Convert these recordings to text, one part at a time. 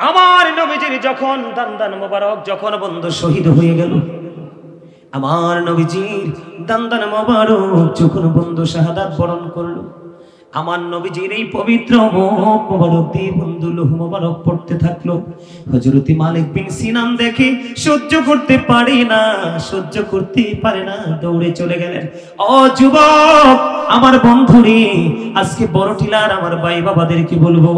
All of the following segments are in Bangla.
আমার নবীজির যখন দান্দান মোবারক যখন বন্ধু শহীদ হয়ে গেল, আমার নবীজির দান্দান মোবারক যখন বন্ধু শাহাদাত বরণ করলো, আমার নবীজির এই পবিত্র মুখ মোবারক দিয়ে বন্ধু লোহ মোবারক পড়তে থাকলো। হযরত মালিক বিন সিনান দেখে সহ্য করতে পারে না, সহ্য করতে পারে না, দৌড়ে চলে গেলেন। ও যুবক, আমার বন্ধুরে, আজকে বড় টিলার আমার ভাই বাবাদেরকে বলবো,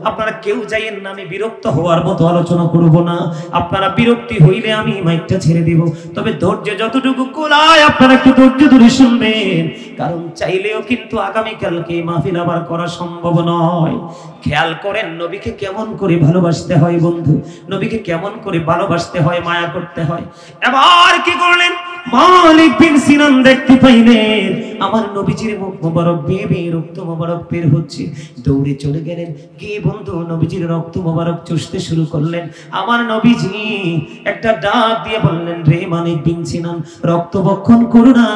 আপনারা কেউ যাইয়েন না, আমি বিরক্ত হওয়ার মতো আলোচনা করব না। আপনারা বিরক্তি হইলে আমি মাইকটা ছেড়ে দিব, তবে ধৈর্য যতটুকু কুলায় আপনারা একটু ধৈর্য ধরে শুনবেন, কারণ চাইলেও কিন্তু আগামীকালকে মাহফিল আবার করা সম্ভব নয়। খেয়াল করেন নবীকে কেমন করে ভালোবাসতে হয় বন্ধু, নবীকে কেমন করে ভালোবাসতে হয়, মায়া করতে হয়। এবার কি করলেন, মালিক বিন সিনান দেখতে পাইলেন আমার নবীজির মুখ মোবারক বেয়ে বেয়ে রক্ত মোবারক বের হচ্ছে, দৌড়ে চলে গেলেন, গিয়ে বন্ধু নবীজির রক্ত মোবারক চুষতে শুরু করলেন। আমার নবীজি একটা ডাক দিয়ে বললেন, রে মালিক বিন সিনান, রক্ত বক্ষণ করো না,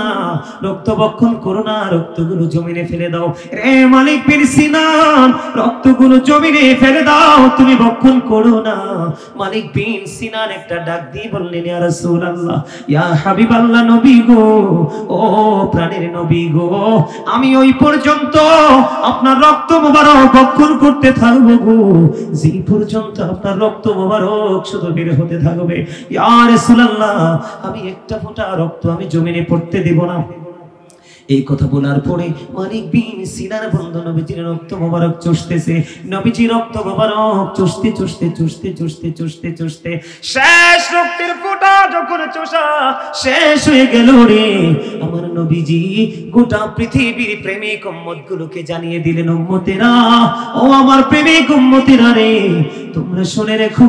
রক্ত বক্ষণ করো না, রক্তগুলো জমিনে ফেলে দাও। রে মালিক বিন সিনান, রক্তগুলো জমিনে ফেলে দাও, তুমি বক্ষণ করো না। মালিক বিন সিনান একটা ডাক দিয়ে বললেন, ইয়া রাসূলুল্লাহ, ইয়া হাবিবাল্লাহ, নবী গো, ও প্রাণের নবী গো, আমি ওই পর্যন্ত আপনার রক্ত মোবারক বক্ষণ করতে থাকবো গো, যে পর্যন্ত আপনার রক্ত মোবারক শুধু বের হতে থাকবে। ইয়া রাসূলুল্লাহ, আমি একটা ফোঁটা রক্ত আমি জমিনে পড়তে দেব না। এই কথা বলার পরে মালিক বিন সিনার বন্ধু নবীজির রক্ত মোবারক চুষতেছে, নবীজির রক্ত মোবারক চুষতে চুষতে চুষতে চুষতে চুষতে চুষতে শেষ রক্তের ফোঁটা যখন চোষা শেষ হয়ে গেল রে, আমার নবীজি গোটা পৃথিবীর প্রেমিক উম্মতগুলোকে জানিয়ে দিলেন, উম্মতেরা, ও আমার প্রেমিক উম্মতেরা রে, তোমরা শুনে রেখো,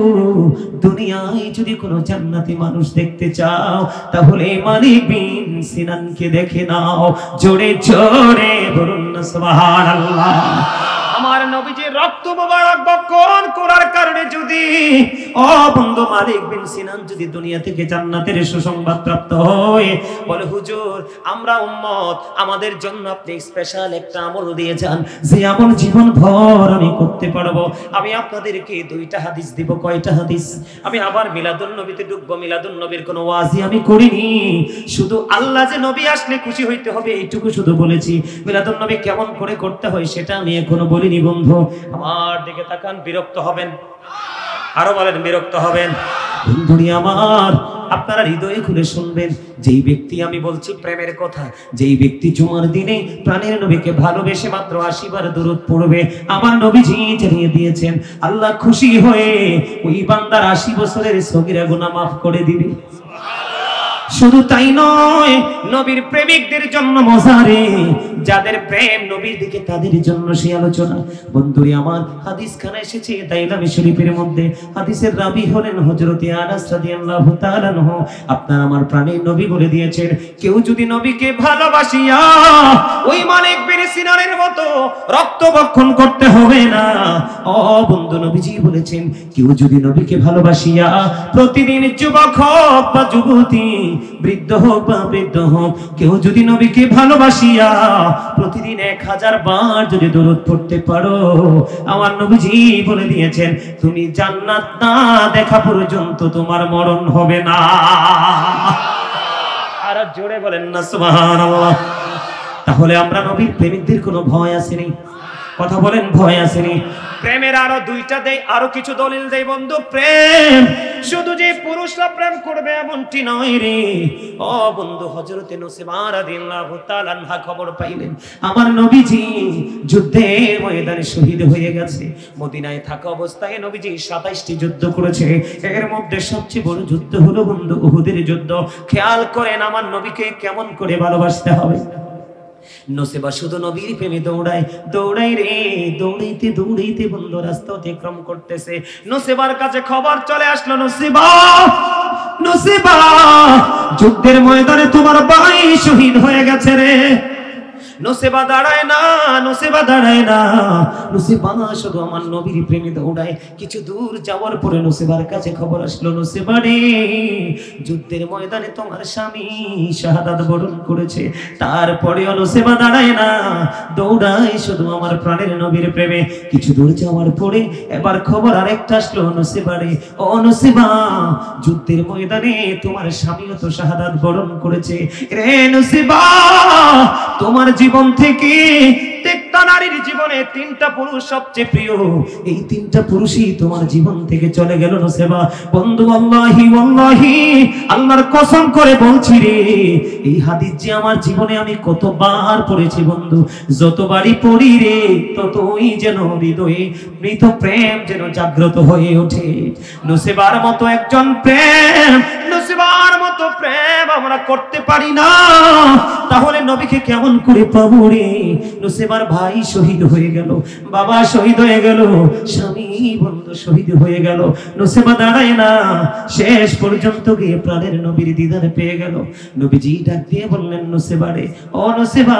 দুনিয়ায় যদি কোনো জান্নাতি মানুষ দেখতে চাও, তাহলে মালিক বিন সিনানকে দেখে নাও। জোরে জোরে বলুন না সুবহানাল্লাহ। আমার নবীজির রক্ত মোবারক বক্ষণ করার কারণে যদি ও বন্ধু মালিক বিন সিনান যদি দুনিয়া থেকে জান্নাতের সুসংবাদ প্রাপ্ত হয়, বলে হুজুর আমরা উম্মত, আমাদের জন্য আপনি স্পেশাল একটা আমল দিয়ে যান, যে আমল জীবন ভর আমি করতে পারবো। আমি আপনাদেরকে দুইটা হাদিস দিব। কয়টা হাদিস? আমি আবার মিলাদুন নবীতে ঢুকবো, মিলাদুন নবীর কোনো ওয়াজি আমি করিনি, শুধু আল্লাহ যে নবী আসলে খুশি হইতে হবে এইটুকু শুধু বলেছি। মিলাদুন নবী কেমন করে করতে হয় সেটা আমি এখনো বলিনি বন্ধু। আমার দিকে তাকান, বিরক্ত হবেন? আরো বলেন, বিরক্ত হবেন? বন্ধুরি আমার, আপনারা হৃদয়ে খুলে শুনবেন, যেই ব্যক্তি আমি বলছি প্রেমের কথা, যেই ব্যক্তি জুমার দিনে প্রাণের নবীকে ভালোবেসে মাত্র 80 বার দরুদ পড়বে, আমার নবীজি জানিয়ে দিয়েছেন আল্লাহ খুশি হয়ে ওই বান্দার 80 বছরের সগীরা গুনাহ মাফ করে দিবে। শুধু তাই নয়, নবীর প্রেমিকদের জন্য মজারে, যাদের প্রেম নবীর দিকে তাদের জন্য সেই আলোচনা। বন্ধুরি আমার, হাদিস খানা এসেছে দাইলামি শরীফের মধ্যে, হাদিসের রাবি হলেন হযরত আনাস রাদিয়াল্লাহু তাআলা আনহু। আপনার আমার প্রাণের নবী বলে দিয়েছেন, কেউ যদি নবীকে ভালোবাসিয়া ওই মালিক বিন সিনানের মতো রক্ত বক্ষণ করতে হবে না। ও বন্ধু, নবীজি বলেছেন, কেউ যদি নবীকে ভালোবাসিয়া প্রতিদিন যুবক হোক বা যুবতী, বৃদ্ধ হোক বা বৃদ্ধ হোক, কেউ যদি নবীকে ভালোবাসিয়া প্রতিদিন 1000 বার যদি দরুদ পড়তে পারো, আমার নবীজি বলে দিয়েছেন তুমি জান্নাত না দেখা পর্যন্ত তোমার মরণ হবে না। আর জোরে বলেন না সুবহানাল্লাহ। তাহলে আমরা নবীর প্রেমিকদের কোনো ভয় আসেনি? কথা বলেন, ভয় আসেনি? প্রেমের আরো দুইটা দেই, আরো কিছু দলিল দেই বন্ধু। প্রেম শুধু যে পুরুষরা প্রেম করবে এমনটি নয় রে। ও বন্ধু, হযরতে নুসেবা রাদিয়াল্লাহু তাআলা আনহা খবর পাইলেন আমার নবীজি যুদ্ধের ময়দানে শহীদ হয়ে গেছে। মদিনায় থাকা অবস্থায় নবীজি 27টি যুদ্ধ করেছে, এর মধ্যে সবচেয়ে বড় যুদ্ধ হলো বন্ধু উহুদের যুদ্ধ। খেয়াল করেন আমার নবীকে কেমন করে ভালোবাসতে হবে। নুসেবা শুধু নবীর প্রেমে দৌড়ায়, দৌড়াই রে, দৌড়াইতে দৌড়াইতে বন্ধু রাস্তা অতিক্রম করতেছে। নুসেবার কাছে খবর চলে আসলো, নুসেবা, নুসেবা, যুদ্ধের ময়দানে তোমার ভাই শহীদ হয়ে গেছে রে। নুসেবা দাঁড়ায় না, নুসেবা দাঁড়ায় না, নুসেবা শুধু আমার নবীর প্রেমে দৌড়ায়। কিছু দূর যাওয়ার পরে নুসেবার কাছে খবর আসলো, নুসেবা রে, যুদ্ধের ময়দানে তোমার স্বামী শাহাদাত বরণ করেছে। তারপরেও নুসেবা দাঁড়ায় না, দৌড়ায় শুধু আমার প্রাণের নবীর প্রেমে। কিছু দূর যাওয়ার পরে এবার খবর আরেকটা আসলো, নুসেবা রে, ও নুসেবা, যুদ্ধের ময়দানে তোমার স্বামীও তো শাহাদাত বরণ করেছে। রে নুসেবা, তোমার জীবন থেকে প্রত্যেকটা নারীর জীবনে তিনটা পুরুষ সবচেয়ে প্রিয়, এই তিনটা পুরুষই তোমার জীবন থেকে চলে গেল নুসেবা। বন্ধু, আল্লাহি ওয়াল্লাহি, আল্লাহর কসম করে বলছি রে, এই হাদিস যে আমার জীবনে আমি কতবার পড়েছি বন্ধু, যতবারই পড়ি রে, ততই যেন হৃদয়ে মৃত প্রেম যেন জাগ্রত হয়ে ওঠে। নুসেবার মতো একজন প্রেম, নুসেবার মতো প্রেম আমরা করতে পারি না, তাহলে নবীকে কেমন করে পাবো রে? নুসেবার ভাই শহীদ হয়ে গেল, বাবা শহীদ হয়ে গেল, স্বামী বন্ধু শহীদ হয়ে গেল, নুসেবা দাঁড়ায় না, শেষ পর্যন্ত গিয়ে প্রাণের নবীর দিদার পেয়ে গেল। নবীজি ডাক দিয়ে বললেন, নুসেবা রে, ও নুসেবা,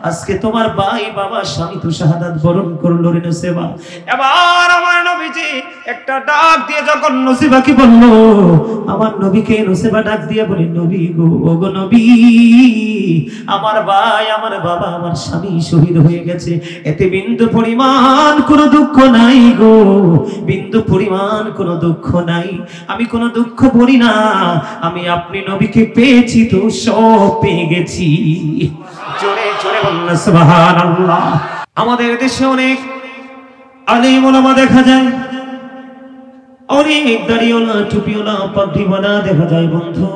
আজকে তোমার ভাই বাবা স্বামী তো শাহাদাত বরণ করলো রে নুসেবা। এবার আমার নবীজি একটা ডাক দিয়ে যখন নুসেবাকে বলল, আমার নবীকে নুসেবা ডাক দিয়ে বলি, নবী গো, ও গো নবী, আমার ভাই, আমার বাবা, আমার স্বামী শহীদ হয়ে গেছে, এতে বিন্দু পরিমাণ কোনো দুঃখ নাই গো, বিন্দু পরিমাণ কোনো দুঃখ নাই, আমি কোনো দুঃখ করি না, আমি আপনি নবীকে পেয়েছি তো সব পেয়ে গেছি। জোরে জোরে বলুন সুবহানাল্লাহ। আমাদের দেশে অনেক আলেম ওলামা দেখা যায়, অনেক দাড়িওয়ালা টুপিওয়ালা পাগড়িওয়ালা দেখা যায় বন্ধু,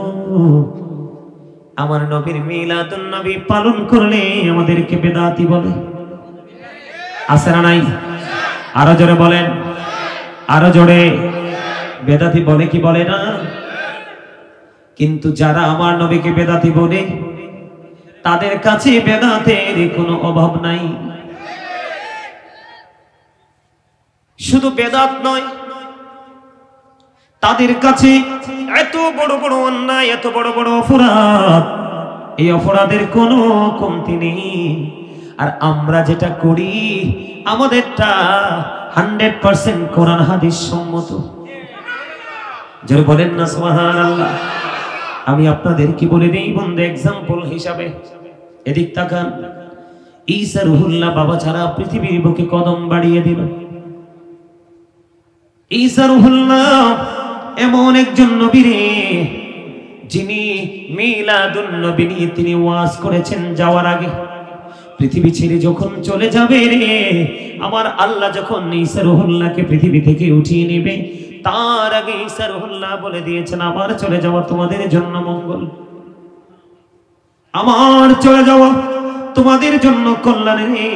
আমার নবীর মিলাদুন নবী পালন করলে আমাদেরকে বেদাতি বলে। আছে না নাই? আরো জোরে বলেন, আরো জোরে। বেদাতি বলে কি বলে না? কিন্তু যারা আমার নবীকে বেদাতি বলে, তাদের কাছে বেদাতের কোনো অভাব নাই। শুধু বেদাত নয়, তাদের কাছে এত বড় বড় অন্যায়, এত বড় বড় অপরাধ, এই অপরাধের কোনো কমতি নেই। আর আমরা যেটা করি, আমাদেরটা 100% কোরআন হাদিস সম্মত। যারা বলেন না সুবহানাল্লাহ। আমি আপনাদের কি বলে দেই বন্ধু, এক্সাম্পল হিসাবে, এদিক তাকান। ঈসা রুহুল্লাহ বাবা ছাড়া পৃথিবীর বুকে কদম বাড়িয়ে দিল। ঈসা রুহুল্লাহ এমন একজন নবী রে, যিনি মিলাদুন নবী নিয়ে তিনি ওয়াজ করেছেন যাওয়ার আগে। পৃথিবী ছেড়ে যখন চলে যাবে রে, আমার আল্লাহ যখন ঈসা রুহুল্লাহকে পৃথিবী থেকে উঠিয়ে নেবে, তার আগে ঈসা রুহুল্লাহ বলে দিয়েছেন, আমার চলে যাওয়া তোমাদের জন্য মঙ্গল, আমার চলে যাওয়া তোমাদের জন্য কল্যাণ রে।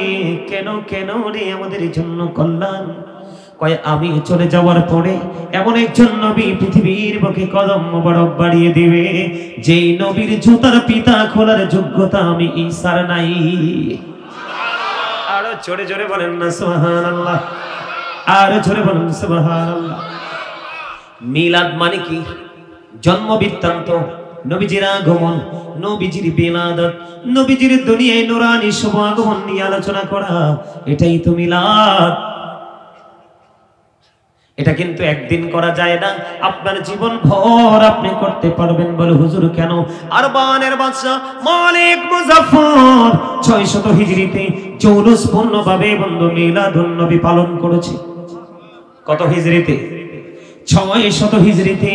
কেন কেন রে আমাদের জন্য কল্যাণ? কয়, আমি চলে যাওয়ার পরে এমন একজন নবী পৃথিবীর বুকে কদম মোবারক বাড়িয়ে দিবে, যেই নবীর জুতার পিতা খোলার যোগ্যতা আমি ঈসার নাই। আরো জোরে জোরে বলেন না সুবহানাল্লাহ, আরো জোরে বলেন সুবহানাল্লাহ। মিলাদ মানে কি? জন্ম বৃত্তান্ত, নবীজির আগমন, নবীজির বিলাদত, নবীজির দুনিয়ায় নূরানি শুভ আগমন নিয়ে আলোচনা করা, এটাই তো মিলাদ। এটা কিন্তু একদিন করা যায় না, আপনার জীবন ভর আপনি করতে পারবেন। বলে হুজুর কেন? আরবানের বাদশা মালিক মুজাফফর 600 হিজরিতে জৌলুস পূর্ণভাবে বন্ধু মিলাদুন নবী পালন করেছে। কত হিজরিতে? 600 হিজরিতে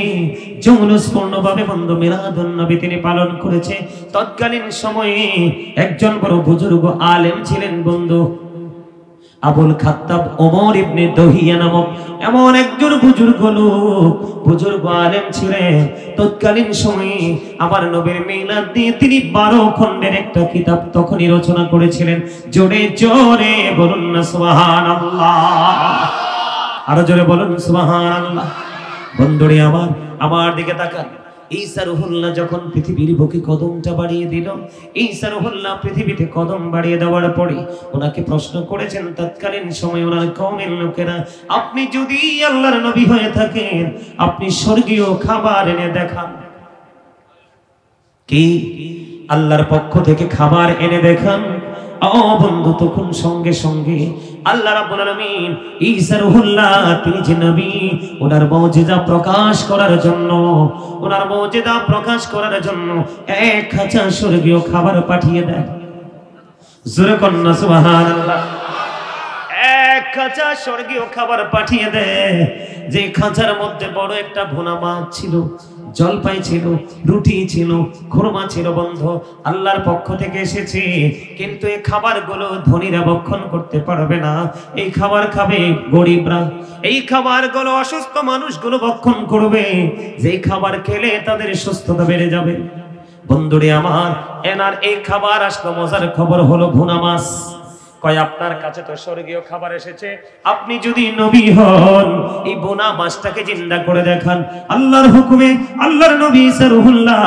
জৌলুস পূর্ণভাবে বন্ধু মিলাদুন নবী তিনি পালন করেছে। তৎকালীন সময়ে একজন বড় বুজুর্গ আলেম ছিলেন বন্ধু, আবুল খাত্তাব ওমর ইবনে দহিয়া নামক এমন একজন বুজুর্গ লোক, বুজুর্গ আলেম ছিলেন। তৎকালীন সময়ে আমার নবীর মিলাদ দিয়ে তিনি 12 খণ্ডের একটা কিতাব তখনই রচনা করেছিলেন। জোরে জোরে বলুন না সুবহানাল্লাহ, আরো জোরে বলুন সুবহানাল্লাহ। বন্ধুরে আমার দিকে তাকান। ঈসা রুহুল্লাহ যখন পৃথিবীর বুকে কদমটা বাড়িয়ে দিল, ঈসা রুহুল্লাহ পৃথিবীতে কদম বাড়িয়ে দেওয়ার পরে ওনাকে প্রশ্ন করেছেন তৎকালীন সময় ওনার কওমের লোকেরা, আপনি যদি আল্লাহর নবী হয়ে থাকেন, আপনি স্বর্গীয় খাবার এনে দেখান। কি? আল্লাহর পক্ষ থেকে খাবার এনে দেখান। ও বন্ধু, তখন সঙ্গে সঙ্গে আল্লাহ রাব্বুল আলামিন ঈসা রূহুল্লাহ তিনি যে নবী, ওনার মুজিজা প্রকাশ করার জন্য, ওনার মুজিজা প্রকাশ করার জন্য 1000 স্বর্গীয় খাবার পাঠিয়ে দেয়। জোরে কন্না সুবহানাল্লাহ। 1000 স্বর্গীয় খাবার পাঠিয়ে দেয়, যে খাঁচার মধ্যে বড় একটা ভুনা মাছ ছিল, জলপাই ছিল, রুটি ছিল, খুরমা ছিল। বন্ধু, আল্লাহর পক্ষ থেকে এসেছে, কিন্তু এই খাবারগুলো ধনীরা ভক্ষণ করতে পারবে না। এই খাবার খাবে গরিবরা, এই খাবারগুলো অসুস্থ মানুষগুলো ভক্ষণ করবে, যে খাবার খেলে তাদের সুস্থতা বেড়ে যাবে। বন্ধুরে আমার, এনার এই খাবার আসলো, মজার খবর হলো ভুনা মাছ। কয় আপনার কাছে তো স্বর্গীয় খাবার এসেছে, আপনি যদি নবী হন এই বোনা মাছটাকে জিন্দা করে দেখান। আল্লাহর হুকুমে আল্লাহর নবী ঈসা রূহুল্লাহ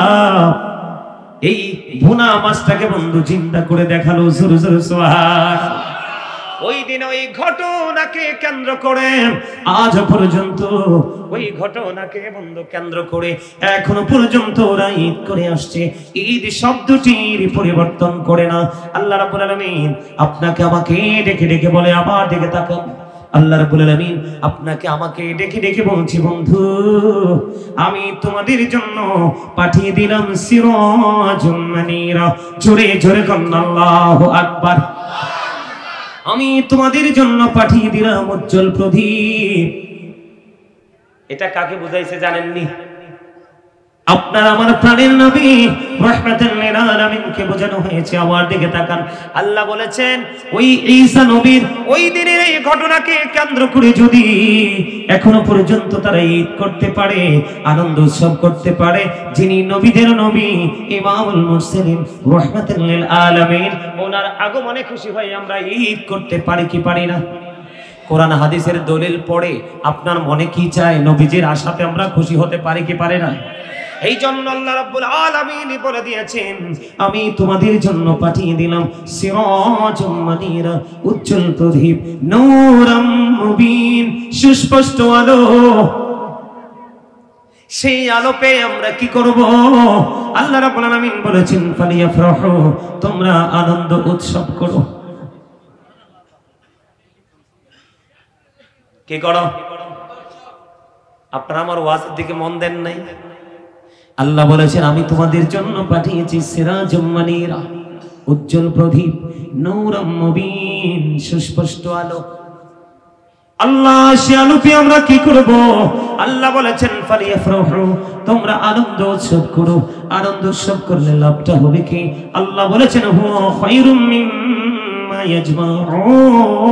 এই বোনা মাছটাকে বন্ধু জিন্দা করে দেখালো। জোরে জোরে সুবহানাল্লাহ। ওই দিন ওই ঘটনাকে কেন্দ্র করে আজ পর্যন্ত, ওই ঘটনাকে বন্ধু কেন্দ্র করে এখনো পর্যন্ত ওরা ঈদ করে আসছে। ঈদ শব্দটির পরিবর্তন করে না। আল্লাহ রাব্বুল আলামিন আপনাকে আমাকে ডেকে ডেকে বলে, আবার ডেকে তাকান। আল্লাহ রাব্বুল আলামিন আপনাকে আমাকে ডেকে ডেকে বলছি, বন্ধু আমি তোমাদের জন্য পাঠিয়ে দিলাম সিরাজুম মুনীরা। জোরে জোরে বলেন আল্লাহু আকবার। আমি তোমাদের জন্য পাঠিয়ে দিলাম উজ্জ্বল প্রদীপ। এটা কাকে বুঝাইছে জানেননি? আপনার আমার প্রাণের নবী রাহমাতুল লিল আলামিনকে বোঝানো হয়েছে। আমার দিকে তাকান। আল্লাহ বলেছেন ওই ঈসা নবীর ওই দিনের এই ঘটনাকে কেন্দ্র করে যদি এখনো পর্যন্ত তারা ঈদ করতে পারে, আনন্দ উৎসব করতে পারে, যিনি নবীদের নবী ইমামুল মুরসালিন রাহমাতুল লিল আলামিন, ওনার আগমনে খুশি হয়ে আমরা ঈদ করতে পারি কি পারি না? কোরআন হাদিসের দলিল পড়ে আপনার মনে কি চায়? নবীজির আশাতে আমরা খুশি হতে পারি কি পারি না? এই জন্য আল্লাহ রাব্বুল আলামিন বলে দিয়েছেন, আমি তোমাদের জন্য পাঠিয়ে দিলাম সিরাজুম মুনীরা, উজ্জ্বল প্রদীপ, নূরাম মুবিন, সুস্পষ্ট আলো। সেই আলো পেয়ে আমরা কি করব? আল্লাহ রাব্বুল আলামিন বলেছেন ফালিয়াফরাহু, তোমরা আনন্দ উৎসব করো। কি করো? আপনারা আমার ওয়াজের দিকে মন দেন নাই? আল্লাহ বলেছেন আমি তোমাদের জন্য পাঠিয়েছি সিরাজুম মুনীরা, উজ্জ্বল প্রদীপ, নূরাম মুবিন, সুস্পষ্ট আলো। আল্লাহ সে আলো পেয়ে আমরা কি করব? আল্লাহ বলেছেন ফালিয়াফরাহু, তোমরা আনন্দ উৎসব করো। আনন্দ উৎসব করলে লাভটা হবে কি? আল্লাহ বলেছেন হুয়া খায়রুম মিম্মা ইয়াজমাউন,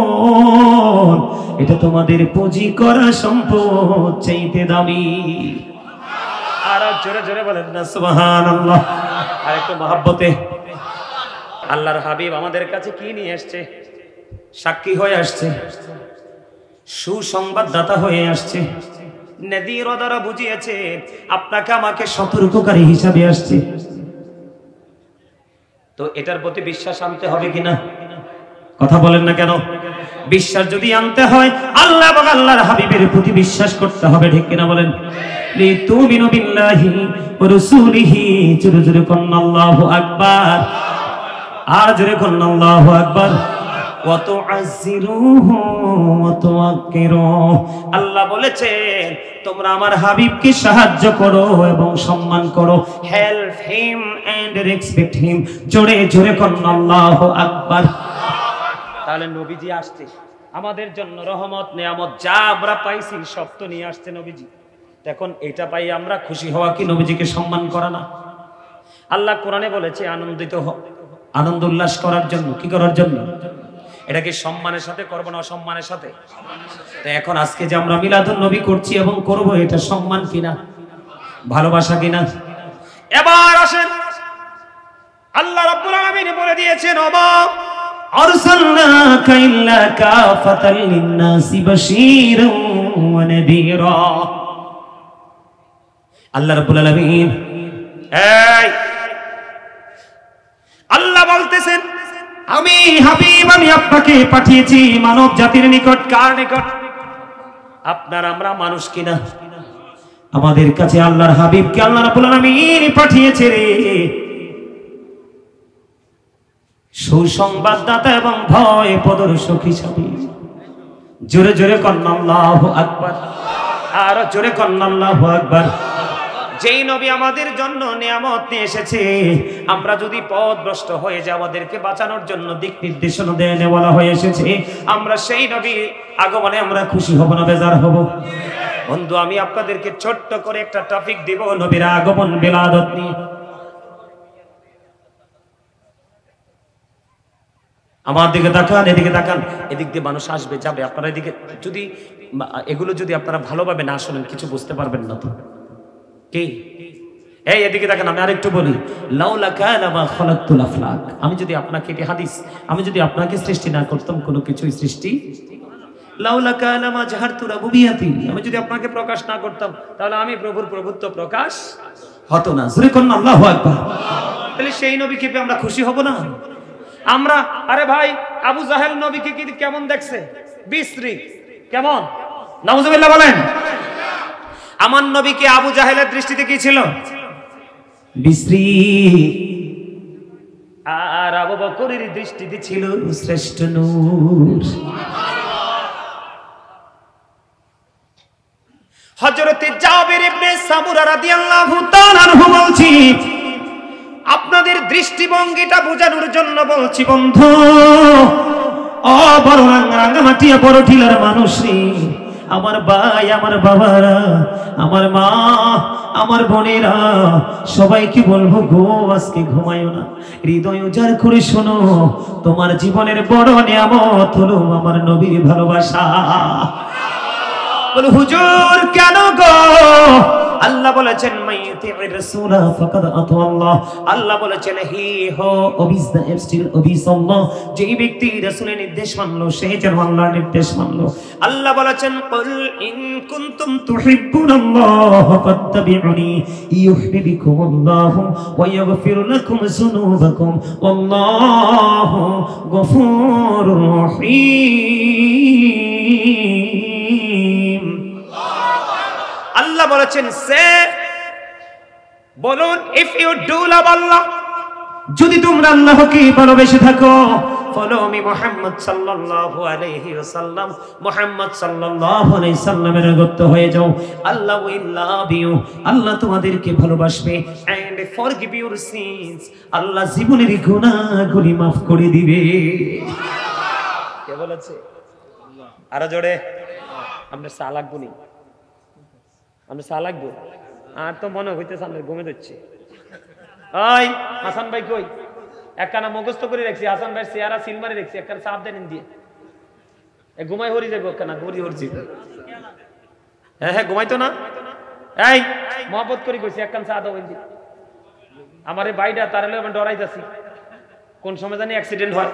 এটা তোমাদের পুঁজি করা সম্পদ চাইতে দামি। আর জোরে জোরে বলেন না সুবহানাল্লাহ। আর একটু মহব্বতে। আল্লাহর হাবিব আমাদের কাছে কি নিয়ে আসছে? সাক্ষী হয়ে আসছে, সুসংবাদদাতা হয়ে আসছে, নদীর দ্বারা বুঝিয়েছে, আপনাকে আমাকে সতর্ককারী হিসাবে আসছে। তো এটার প্রতি বিশ্বাস আনতে হবে কিনা? কথা বলেন না কেন? বিশ্বাস যদি আনতে হয় আল্লাহ এবং আল্লাহর হাবিবের প্রতি বিশ্বাস করতে হবে, ঠিক কিনা বলেন? লিতুমিনু বিল্লাহি ওয়া রাসূলিহি, জোরে জোরে বলেন আল্লাহু আকবার। আর জোরে বলেন আল্লাহু আকবার। ওয়া তুআজ্জিরুহু ওয়া তুওয়াক্কিরুহু, আল্লাহ বলেছেন তোমরা আমার হাবিবকে সাহায্য করো এবং সম্মান করো। Help him and respect him. জোরে জোরে বলেন আল্লাহু আকবার। তাহলে নবীজি আসছে আমাদের জন্য রহমত নেয়ামত যা আমরা পাইছি সব তো নিয়ে আসছে নবীজি। এখন এটা পাই আমরা খুশি হওয়া কি নবীজিকে সম্মান করা না? আল্লাহ কোরআনে বলেছে আনন্দিত হও, আনন্দ উল্লাস করার জন্য। কি করার জন্য? এটাকে সম্মানের সাথে করব না অসম্মানের সাথে? তো এখন আজকে যে আমরা মিলাদুন নবী করছি এবং করব, এটা সম্মান কিনা, ভালোবাসা কিনা? এবার আসেন, আল্লাহ রাব্বুল আলামিন বলে দিয়েছেন ওমা আরসালনাকা ইল্লা কাফাতাল লিন-নাসি বাশীরাও ওয়া নাযীরা। আল্লাহ রাব্বুল আলামিন এই আল্লাহ বলতেছেন আমি হাবিব, আমি আপনাকে পাঠিয়েছি মানব জাতির নিকট। কার নিকট? আপনার আমরা মানুষ কিনা? আমাদের কাছে আল্লাহর হাবিবকে আল্লাহ রাব্বুল আলামিন পাঠিয়েছে রে। সুসংবাদদাতা এবং ভয় প্রদর্শক হিসাবে। জোরে জোরে কন্না আল্লাহু আকবার, আর জোরে কন্না আল্লাহু আকবার। যেই নবী আমাদের জন্য নিয়ামত নিয়ে এসেছে, আমরা যদি পথভ্রষ্ট হয়ে যাই, আমাদেরকে বাঁচানোর জন্য দিক নির্দেশনা দেয় বলা হয়ে এসেছে, আমরা সেই নবী আগমনে আমরা খুশি হব না বেজার হব? বন্ধু, আমি আপনাদেরকে ছোট্ট করে একটা টপিক দিব নবীর আগমন বিলাদত নিয়ে। আমার দিকে তাকান, এদিকে তাকান, এদিক দিয়ে মানুষ আসবে যাবে, আপনারা এদিকে যদি এগুলো যদি আপনারা ভালোভাবে না শোনেন কিছু বুঝতে পারবেন না। তো কি এই এদিকে দেখেন, আমি আরেকটু বলি, লাউলা কানা মা খালাকতুল আফলাক, আমি যদি আপনাকে, এটি হাদিস, আমি যদি আপনাকে সৃষ্টি না করতাম কোনো কিছুই সৃষ্টি, লাউলা কানা মা জাহারতু রাবুবিয়াতি, আমি যদি আপনাকে প্রকাশ না করতাম তাহলে আমি প্রভুর প্রভুত্ব প্রকাশ হতো না। জোরে করুন আল্লাহু আকবার। তাহলে সেই নবীকে পেয়ে আমরা খুশি হব না? আমরা, আরে ভাই, আবু জাহেল নবীকে কি কেমন দেখছে? বিশ্রী, কেমন? নাউজুবিল্লাহ বলেন। আমার নবীকে আবু জাহেলের দৃষ্টিতে কি ছিল? বিশ্রী। আর আবু বকরের দৃষ্টিতে ছিল শ্রেষ্ঠ নূর। হযরত জাবির ইবনে সামুরা রাদিয়াল্লাহু তাআলা আনহু বলছি, আপনাদের দৃষ্টিভঙ্গিটা বোঝানোর জন্য বলছি বন্ধু। ও বড় রাঙ্গামাটিয়া বড় টিলার মানুষ রে, আমার ভাই, আমার বাবারা, আমার মা, আমার বোনেরা, সবাইকে বলবো গো, আজকে ঘুমায়ো না, হৃদয় উজাড় করে শোনো, তোমার জীবনের বড় নিয়ামত হলো আমার নবীর ভালোবাসা। বলে হুজুর কেন গো? আল্লাহ বলেছেন মাইয়ুতি'ir রাসূলা ফাকাদ আতা আল্লাহ। আল্লাহ বলেছেন হি হো ওবিস দা স্টিল ওবিস আল্লাহ, যেই ব্যক্তি রাসূলের নির্দেশ মানলো সে যেন আল্লাহর নির্দেশ মানলো। আল্লাহ বলেছেন কুল ইন কুনতুম তুহিব্বুনাল্লাহ ফাত্তাবিউনি ইউহিব্বুকুমুল্লাহু ওয়া ইয়াগফির লাকুম যুনুবাকুম ওয়াল্লাহু গফুরুর রহিম। আল্লাহ বলেছেন সে বলুন, ইফ ইউ ডু লাভ আল্লাহ, যদি তোমরা আল্লাহকে ভালোবেসে থাকো, ফলো মি মুহাম্মদ সাল্লাল্লাহু আলাইহি ওয়াসাল্লাম, মুহাম্মদ সাল্লাল্লাহু আলাইহি সাল্লামের অনুগত হয়ে যাও, আল্লাহ উইল লাভ ইউ, আল্লাহ তোমাদেরকে ভালোবাসবে, এন্ড ফরগিভ ইউর সিনস, আল্লাহ জীবনের গুনাহগুলি maaf করে দিবে। কে বলেছে? আরো জোরে, আমরা সালাক বলি, আমি চা লাগবো, আর তো মনে হইতেছে আমরা ঘুমে দিচ্ছি। ওই হাসান ভাই কই? একখানা মুখস্থ করে রাখছি, হাসান ভাই চেহারা সিল মারি রাখছি, একখানা চাপ দেন দিয়ে ঘুমাই হরি যাবো, একখানা ঘুরি হরছি। হ্যাঁ হ্যাঁ, ঘুমাইতো না? এই মহব্বত করি কইছি, একখানা চা দাও। আমার এই বাইটা তারালে আমি ডরাই যাচ্ছি, কোন সময় জানি অ্যাক্সিডেন্ট হয়,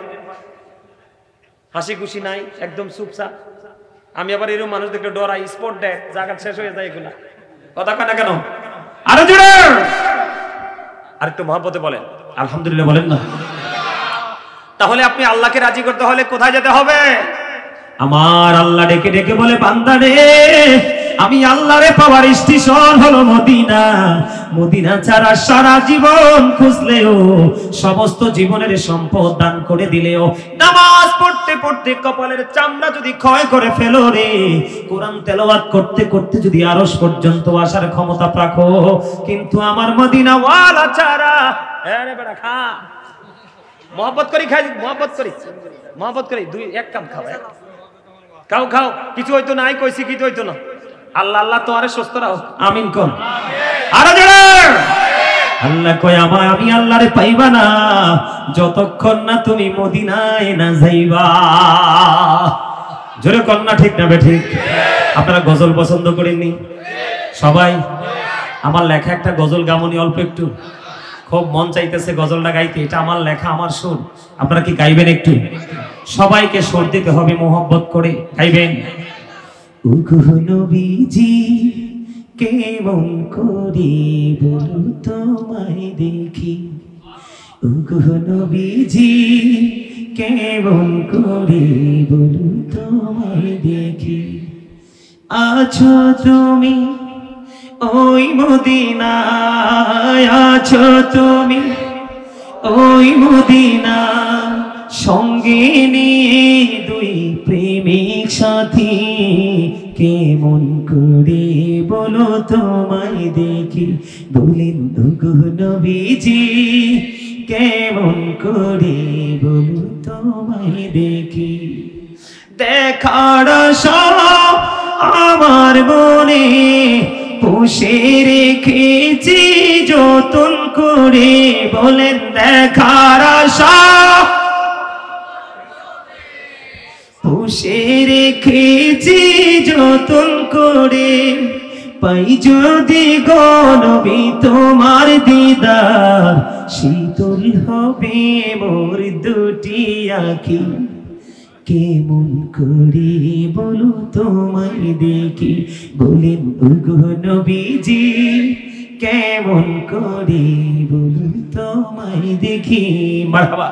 হাসি খুশি নাই, একদম চুপচাপ। আমি আবার এরকম মানুষ দেখলে ডরাই, স্পট দেয়, জায়গা শেষ হয়ে যায় এগুলা। কথা কয় না কেন? আরো জোরে, আরেকটু মহব্বতে বলেন আলহামদুলিল্লাহ বলেন না। তাহলে আপনি আল্লাহকে রাজি করতে হলে কোথায় যেতে হবে? আমার আল্লাহ ডেকে ডেকে বলে, বান্দা রে, আমি আল্লাহরে পাওয়ার স্টেশন হলো মদিনা। মদিনা ছাড়া সারা জীবন খুঁজলেও, সমস্ত জীবনের সম্পদ দান করে দিলেও, নামাজ পড়তে পড়তে কপালের চামড়া যদি ক্ষয় করে ফেলো রে, কোরআন তেলাওয়াত করতে করতে যদি আরশ পর্যন্ত আসার ক্ষমতা রাখো, কিন্তু আমার মদিনা ওয়ালা ছাড়া, আরে বেটা খা, মহব্বত করি খাই, মহব্বত করি দুই এক কাপ খাও, খাও খাও, কিছু হইতো না, কইছি কিছু হইতো না। আল্লাহ আল্লাহ তোমারে সুস্থ রাখো, আমিন কোন। আরো জোরে, আল্লাহ কয় আমার আমি আল্লাহরে পাইবা না যতক্ষণ না তুমি মদিনায় না যাইবা। জোরে কন্যা, ঠিক না বেঠিক? আপনারা গজল পছন্দ করেননি সবাই? আমার লেখা একটা গজল গামনি, অল্প একটু, খুব মন চাইতেছে গজলটা গাইতে, এটা আমার লেখা, আমার সুর। আপনারা কি গাইবেন? একটু সবাইকে সুর দিতে হবে, মোহব্বত করে গাইবেন। ওগো নবীজি কেমন করে বলো তোমায় দেখি, ওগো নবীজি কেমন করে বলো তোমায় দেখি, আছো তুমি ওই মদিনায়, আছো তুমি ওই মদিনা সঙ্গে নিয়ে দুই প্রেমিক সাথী কেমন করে বলো তোমায় দেখি বলেন ওগো নবীজি কেমন করে বলো তোমায় দেখি দেখার সব আমার মনে পুষে রেখেছি যতন করে বলেন দেখার আশা পুষে রেখেছি যতন করে পাই যদি গো নবী তোমার দিদার শীতল হবে মোর দুটি আঁখি কেমন করে বলো তোমায় দেখি বলেন ওগো নবীজি কেমন করে বলো তোমায় দেখি মারহাবা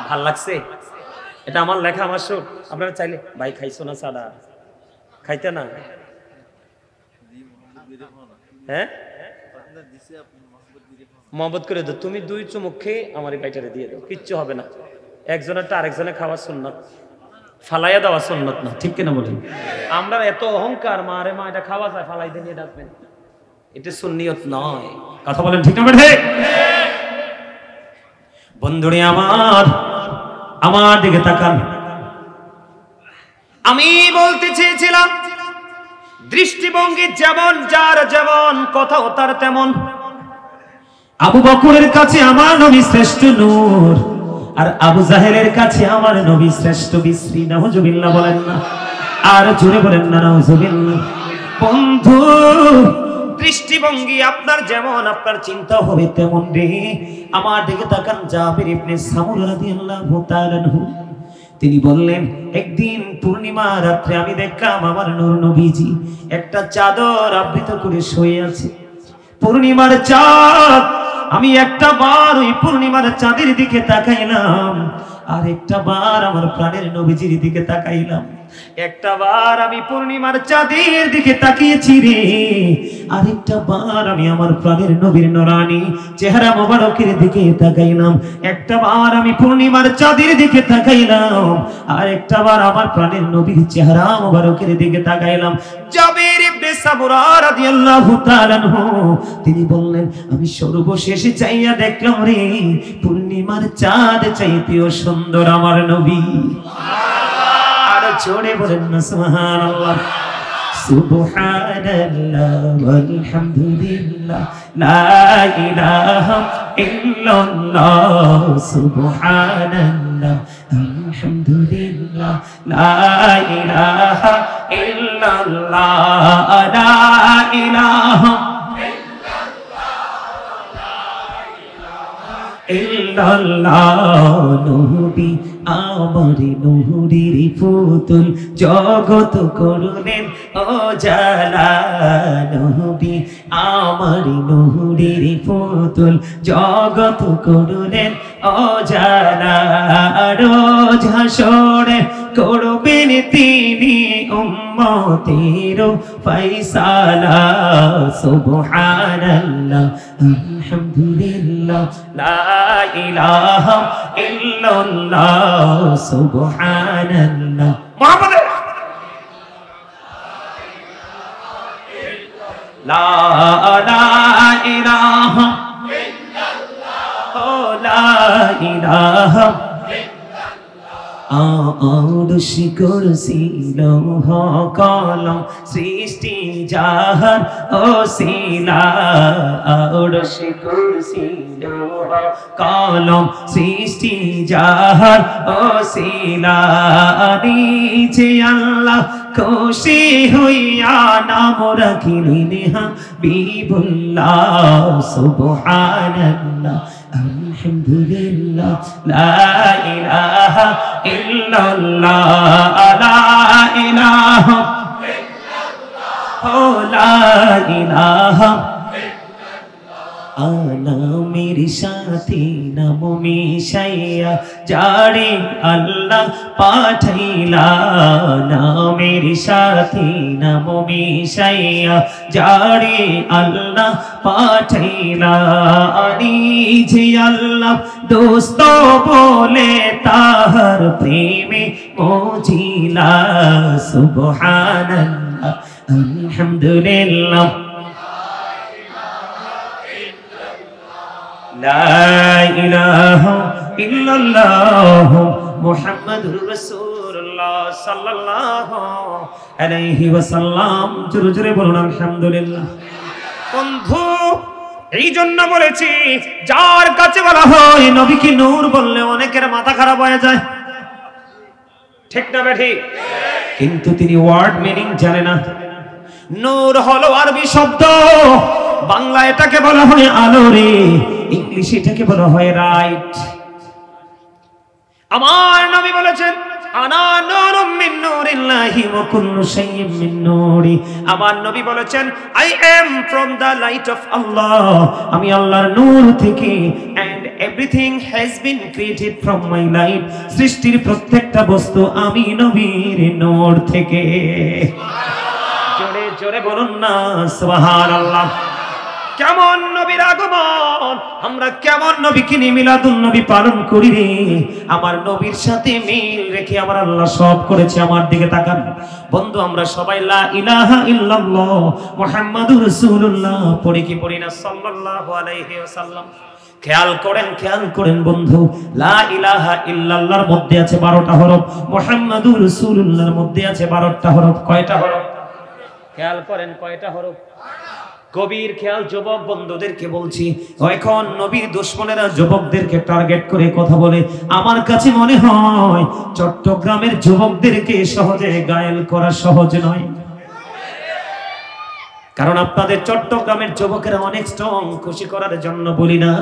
ভাল লাগছে এটা আমার লেখা আমার সুর আপনারা চাইলে ভাই খাইছো না সাদা খাইতে না হ্যাঁ মহব্বত করে দাও তুমি দুই চুমুক খেয়ে আমার এই বাইটারে দিয়ে দাও কিচ্ছু হবে না একজনেরটা আরেকজনে খাওয়া সুন্নত ফালাইয়া দেওয়া সুন্নত না ঠিক কিনা বলেন আমরা এত অহংকার মা রে মা এটা খাওয়া যায় ফালাই দিয়ে নিয়ে ডাকবেন এটা সুন্নিয়ত নয় কথা বলেন ঠিক না বেঠে বন্ধুরে আমার দিকে তাকান আমি বলতে চেয়েছিলাম দৃষ্টিভঙ্গি যেমন যার যেমন কথাও তার তেমন আবু বকরের কাছে আমার নবী শ্রেষ্ঠ নূর আর আবু জাহেলের কাছে আমার নবী শ্রেষ্ঠ বিশ্রী নাউজুবিল্লাহ বলেন না আর জোরে বলেন না নাউজুবিল্লাহ বন্ধু দৃষ্টিভঙ্গি আপনার যেমন আপনার চিন্তা হবে তেমন রে আমার দিকে তাকান জাবির ইবনে সামুরা রাদিয়াল্লাহু তাআলা আনহু তিনি বললেন একদিন পূর্ণিমা রাতে আমি দেখলাম আমার নূর নবীজি একটা চাদর আবৃত করে শুয়ে আছে পূর্ণিমার চাঁদ আমি একটা বার ওই পূর্ণিমার চাঁদের দিকে তাকাইলাম আর একটা বার আমার প্রাণের নবীজির দিকে তাকাইলাম একটা বার আমি পূর্ণিমার চাঁদের দিকে তাকিয়েছি রে আর একটা বার আমি আমার প্রাণের নবীর নূরানী চেহারা মোবারকের দিকে তাকাইলাম একটা বার আমি পূর্ণিমার চাঁদের দিকে তাকাইলাম আর একটা বার আমার প্রাণের নবীর চেহারা মোবারকের দিকে তাকাইলাম জাবির ইবনে সামুরা রাদিয়াল্লাহু তাআলা আনহু তিনি বললেন আমি সর্বশেষে চাইয়া দেখলাম রে পূর্ণিমার চাঁদ চাইতেও সুন্দর আমার নবী আর জোরে বলেন না সুবহানাল্লাহ সুবহানাল্লাহ ওয়ালহামদুলিল্লাহ লা ইলাহা ইল্লাল্লাহ সুবহানাল্লাহ আলহামদুলিল্লাহ লা ইলাহা ইল্লাল্লাহ লা ইলাহা ইল্লাল্লাহ নবী আমার নূরের পুতুল জগত করলেন ও জালা নবী আমার নূরের পুতুল জগত করলেন ও জালা রোজ হাসরে করবেন তিনি উম্মতের ফয়সালা সুবহানাল্লাহ আলহামদুলিল্লাহ লা ইলাহা ইল্লাল্লাহ সুবহানাল্লাহ মুহাম্মদ লা ইলাহা ইল্লাল্লাহ লা ইলাহা আরশ কুরসি লৌহ কলম সৃষ্টি জাহান ওসিলা আরশ কুরসি লৌহ কলম সৃষ্টি জাহান ওসিলা নিচে আল্লাহ খুশি হইয়া নাম রাখিলেন হাবিবুল্লাহ সুবহানাল্লাহ আলহামদুলিল্লাহ লা ইলাহা ইল্লাল্লাহ লা ইলাহা ইল্লাল্লাহ লা ইলাহা ইল্লাল্লাহ আনাম নামের সাথে নাম মিশাইয়া যারে আল্লাহ পাঠাইলা, নামের সাথে নাম মিশাইয়া যারে আল্লাহ পাঠাইলা, নিজে আল্লাহ দোস্ত বলে তাহার প্রেমে মজিলা। সুবহানাল্লাহ আলহামদুলিল্লাহ লা ইলাহা ইল্লাল্লাহ মুহাম্মাদুর রাসূলুল্লাহ সাল্লাল্লাহু আলাইহি ওয়াসাল্লাম। জোরে জোরে বলুন আলহামদুলিল্লাহ। বন্ধু, এই জন্য বলেছি, যার কাছে বলা হয় নবীকে নূর বললে অনেকের মাথা খারাপ হয়ে যায়, ঠিক না ঠিক? কিন্তু তিনি ওয়ার্ড মিনিং জানে না। নূর হলো আরবি শব্দ, বাংলা এটাকে বলা হয় আলো রে, ইংলিশে এটাকে বলা হয় রাইট। আমার নবী বলেছেন আনা নূরুম মিন নূরিল্লাহি ওয়া কুল্লু শাইইন মিন নূরি। আমার নবী বলেছেন I am from the light of Allah, আমি আল্লাহর নূর থেকে, and everything has been created from my light, সৃষ্টির প্রত্যেকটা বস্তু আমি নবীর নূর থেকে। জোরে জোরে বলুন না সুবহানাল্লাহ। কেমন নবীর আগমন, আমরা কেমন নবীকে নিয়ে মিলাদুন নবী পালন করি রে। আমার নবীর সাথে মিল রেখে আমার আল্লাহ সব করেছে। আমার দিকে তাকান বন্ধু, আমরা সবাই লা ইলাহা ইল্লাল্লাহ মুহাম্মাদুর রাসূলুল্লাহ পড়ি কি পড়ি না সাল্লাল্লাহু আলাইহি ওয়াসাল্লাম? খেয়াল করেন বন্ধু, লা ইলাহা ইল্লাল্লাহর মধ্যে আছে 12টা হরফ, মুহাম্মাদুর রাসূলুল্লাহর মধ্যে আছে 12টা হরফ। কয়টা হরফ? খেয়াল করেন কয়টা হরফ। গভীর খেয়াল যুবক বন্ধুদেরকে বলছি, এখন নবীর দুশমনেরা যুবকদেরকে টার্গেট করে কথা বলে। আমার কাছে মনে হয় চট্টগ্রামের যুবকদেরকে সহজে গায়েল করা সহজ নয়, কারণ আপনাদের চট্টগ্রামের যুবকেরা অনেক স্ট্রং। খুশি করার জন্য বলি না,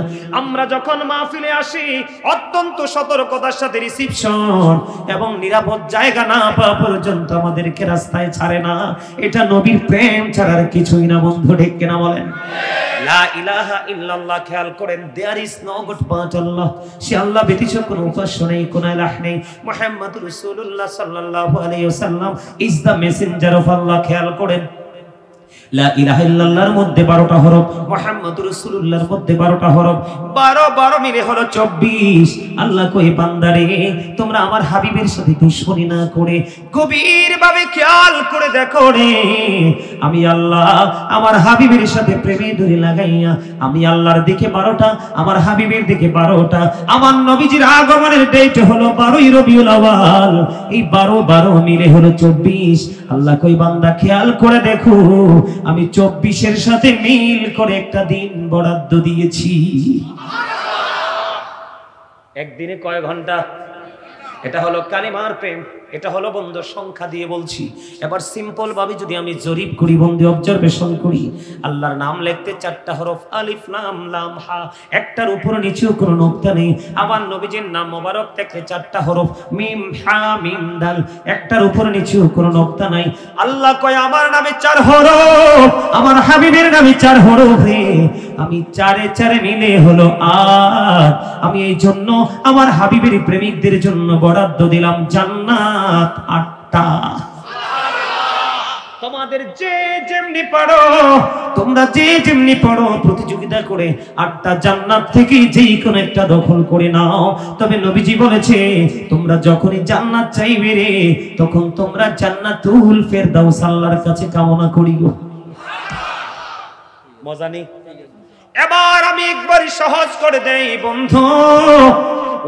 আমরা যখন মাহফিলে আসি অত্যন্ত সতর্কতার সাথে রিসিপশন এবং নিরাপদ জায়গা না পাওয়া পর্যন্ত আমাদেরকে রাস্তায় ছাড়ে না। এটা নবীর প্রেম ছাড়ার কিছুই না বন্ধু, ঠিক কিনা বলেন? লা ইলাহা ইল্লাল্লাহ, খেয়াল করেন, there is no god but Allah, সে আল্লাহ ব্যতীত কোনো উপাস্য নেই, কোনো ইলাহ নেই। মুহাম্মাদুর রাসূলুল্লাহ সাল্লাল্লাহু আলাইহি ওয়াসাল্লাম ইজ দ্য মেসেঞ্জার অফ আল্লাহ। খেয়াল করেন, লা ইলাহা ইল্লাল্লাহর মধ্যে 12টা হরফ, মুহাম্মাদুর রাসূলুল্লাহর মধ্যে 12টা হরফ, 12 মিলে হলো 24। আল্লাহ কই বান্দারে, তোমরা আমার হাবিবের সাথে দুশমনি না করে গভীর ভাবে খেয়াল করে দেখো রে, আমি আল্লাহ আমার হাবিবের সাথে প্রেমে দড়ি লাগাইয়া আমি আল্লাহর দিকে 12টা, আমার হাবিবের দিকে 12টা। আমার নবীজির আগমনের ডেট হলো 12ই রবিউল আউয়াল, এই 12 মিলে হলো 24। আল্লাহ কই বান্দা খেয়াল করে দেখো, আমি 24-এর সাথে মিল করে একটা দিন বরাদ্দ দিয়েছি। একদিনে কয় ঘন্টা? এটা হলো কালিমার প্রেম, এটা হলো বন্ধু সংখ্যা দিয়ে বলছি। এবার সিম্পল ভাবে যদি আমি জরিপ করি বন্ধু, অবজারভেশন করি, আল্লাহর নাম লিখতে 4টা হরফ, আলিফ লাম লাম হা, একটার উপর নিচেও কোনো নোক্তা নেই। আমার নবীজির নাম মোবারক থেকে 4টা হরফ, মিম হা মিম দাল, একটার উপর নিচেও কোনো নোক্তা নাই। আল্লাহ কয় আমার নামে 4 হরফ, আমার হাবিবের নামে 4 হরফ রে, আমি 4 মিলে হলো 8। আমি এই জন্য আমার হাবিবের প্রেমিকদের জন্য বরাদ্দ দিলাম জান্নাত 8টা। তোমাদের যে যেমনি পারো, তোমরা যে যেমনি পারো প্রতিযোগিতা করে 8টা জান্নাত থেকে যেই কোন একটা দখল করে নাও। তবে নবীজি বলেছে তোমরা যখনই জান্নাত চাইবে রে, তখন তোমরা জান্নাতুল ফেরদাউস আল্লাহর কাছে কামনা করিও। মজা নেই? এবার আমি একবারই সহজ করে দেই বন্ধু,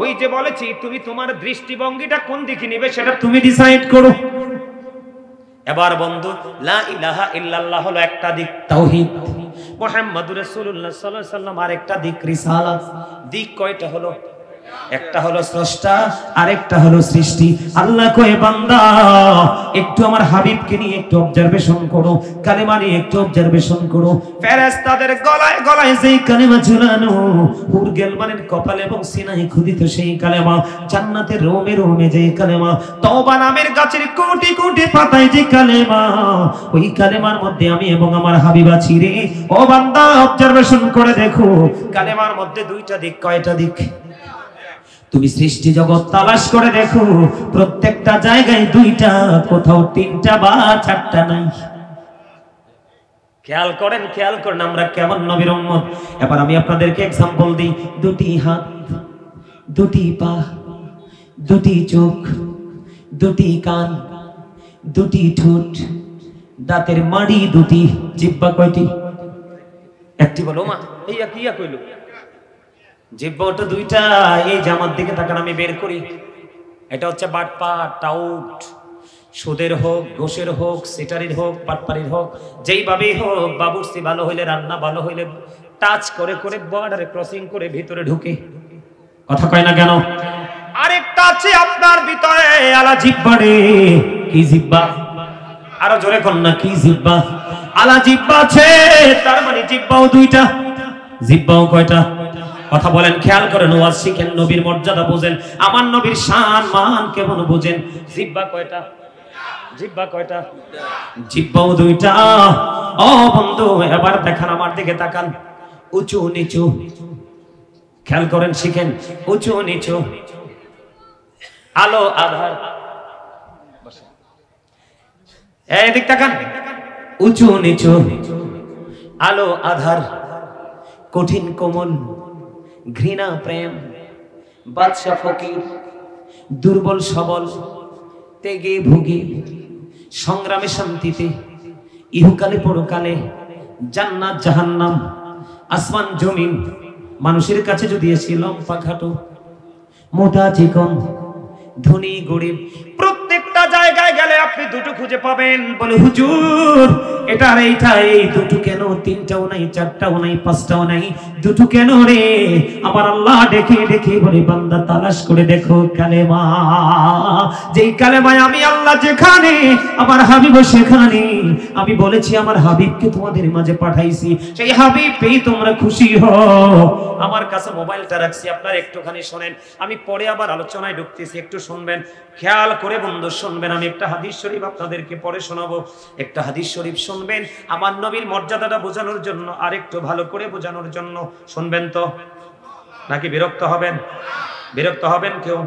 ওই যে বলেছি তুমি তোমার দৃষ্টিভঙ্গিটা কোন দিকে নেবে সেটা তুমি ডিসাইড করো। এবার বন্ধু, লা ইলাহা ইল্লাল্লাহ হলো একটা দিক, তাওহীদ। মুহাম্মাদুর রাসূলুল্লাহ সাল্লাল্লাহু আলাইহি ওয়াসাল্লাম আরেকটা দিক, রিসালাত। দিক কয়টা হলো? একটা হলো স্রষ্টা, আরেকটা হলো সৃষ্টি। আল্লাহ কয়ে বান্দা একটু আমার হাবিবকে নিয়ে একটু অবজারভেশন করো, কালেমা নিয়ে একটু অবজারভেশন করো। ফেরেশতাদের গলায় গলায় যেই কালেমা ঝুলানো, হুর গেলমানের কপালে এবং সিনায় খুদিত সেই কালেমা, জান্নাতের রোমে রোমে যেই কালেমা, তওবা নামের গাছের কোটি কোটি পাতায় যে কালেমা, ওই কালেমার মধ্যে আমি এবং আমার হাবিব আছি রে। ও বান্দা অবজারভেশন করে দেখো, কালেমার মধ্যে দুইটা দিক। কয়টা দিক? তুমি সৃষ্টি জগৎ তালাশ করে দেখো, প্রত্যেকটা জায়গায় দুইটা, কোথাও তিনটা বা চারটা নাই। খেয়াল করেন, খেয়াল করেন আমরা কেমন নবীর উম্মত। এবার আমি আপনাদেরকে এক্সাম্পল দিই। দুটি হাত, দুটি পা, দুটি চোখ, দুটি কান, দুটি ঠোঁট, দাঁতের মাড়ি দুটি, জিহ্বা কয়টি? একটি। বলো মা, এই কিয়া কইলো জিহ্বা ওটা দুইটা। এই যে আমার দিকে তাকান, আমি বের করি, এটা হচ্ছে বাটপা, টাউট, সুদের হোক, ঘোষের হোক, সিটারির হোক, পাটপাড়ির হোক, যেইভাবেই হোক, বাবুর্চি ভালো হইলে, রান্না ভালো হইলে টাচ করে করে বর্ডারে ক্রসিং করে ভিতরে ঢুকে। কথা কয় না কেন? আরেকটা আছে আপনার ভিতরে, আলা জিহ্বা রে। কি জিহ্বা? আরো জোরে কর না, কি জিহ্বা? আলা জিহ্বা আছে, তার মানে জিহ্বাও দুইটা। জিহ্বাও কয়টা? কথা বলেন, খেয়াল করেন, ওয়াজ শিখেন, নবীর মর্যাদা বুঝেন, আমার নবীর শান মান কেমন বুঝেন। জিহ্বা কয়টা? জিহ্বা কয়টা? জিহ্বাও দুইটা। ও বন্ধু, এবার দেখেন, আমার দিকে তাকান, উঁচু নিচু, খেয়াল করেন, শিখেন, উঁচু নিচু, আলো আধার। এদিক তাকান, উঁচু নিচু, আলো আধার, কঠিন কোমল, ঘৃণা প্রেম, বাদশা ফকির, দুর্বল সবল, তেগে ভুগে, সংগ্রামে শান্তিতে, ইহকালে পরকালে, জান্নাত জাহান্নাম, আসমান জমিন। মানুষের কাছে যদি এসে লম্বা খাটো, মোটা চিকন, ধনী গরিব, প্রত্যেকটা জায়গায় গেলে আপনি দুটো খুঁজে পাবেন। বলে হুজুর, এটা আর এইটা, এই দুটো কেন? তিনটাও নাই, চারটাও নাই, পাঁচটাও নাই, দুটো কেন রে? আমার আল্লাহ ডেকে ডেকে বলে, বান্দা তালাশ করে দেখো কালেমা। যেই কালেমায় আমি আল্লাহ যেখানে, আমার হাবিব সেখানে। আমি বলেছি আমার হাবিবকে তোমাদের মাঝে পাঠাইছি, সেই হাবিব পেয়ে তোমরা খুশি হও। আমার কাছে মোবাইলটা রাখছি, আপনারা একটুখানি শোনেন, আমি পরে আবার আলোচনায় ঢুকতেছি, একটু শুনবেন, খেয়াল করে বন্ধু শুনবেন। আমি একটা হাদিস শরীফ আপনাদেরকে পরে শোনাবো, একটা হাদিস শরীফ শুনবেন, আমার নবীর মর্যাদাটা বোঝানোর জন্য, আর একটু ভালো করে বোঝানোর জন্য। শুনবেন তো, নাকি বিরক্ত হবেন? বিরক্ত হবেন কেউ?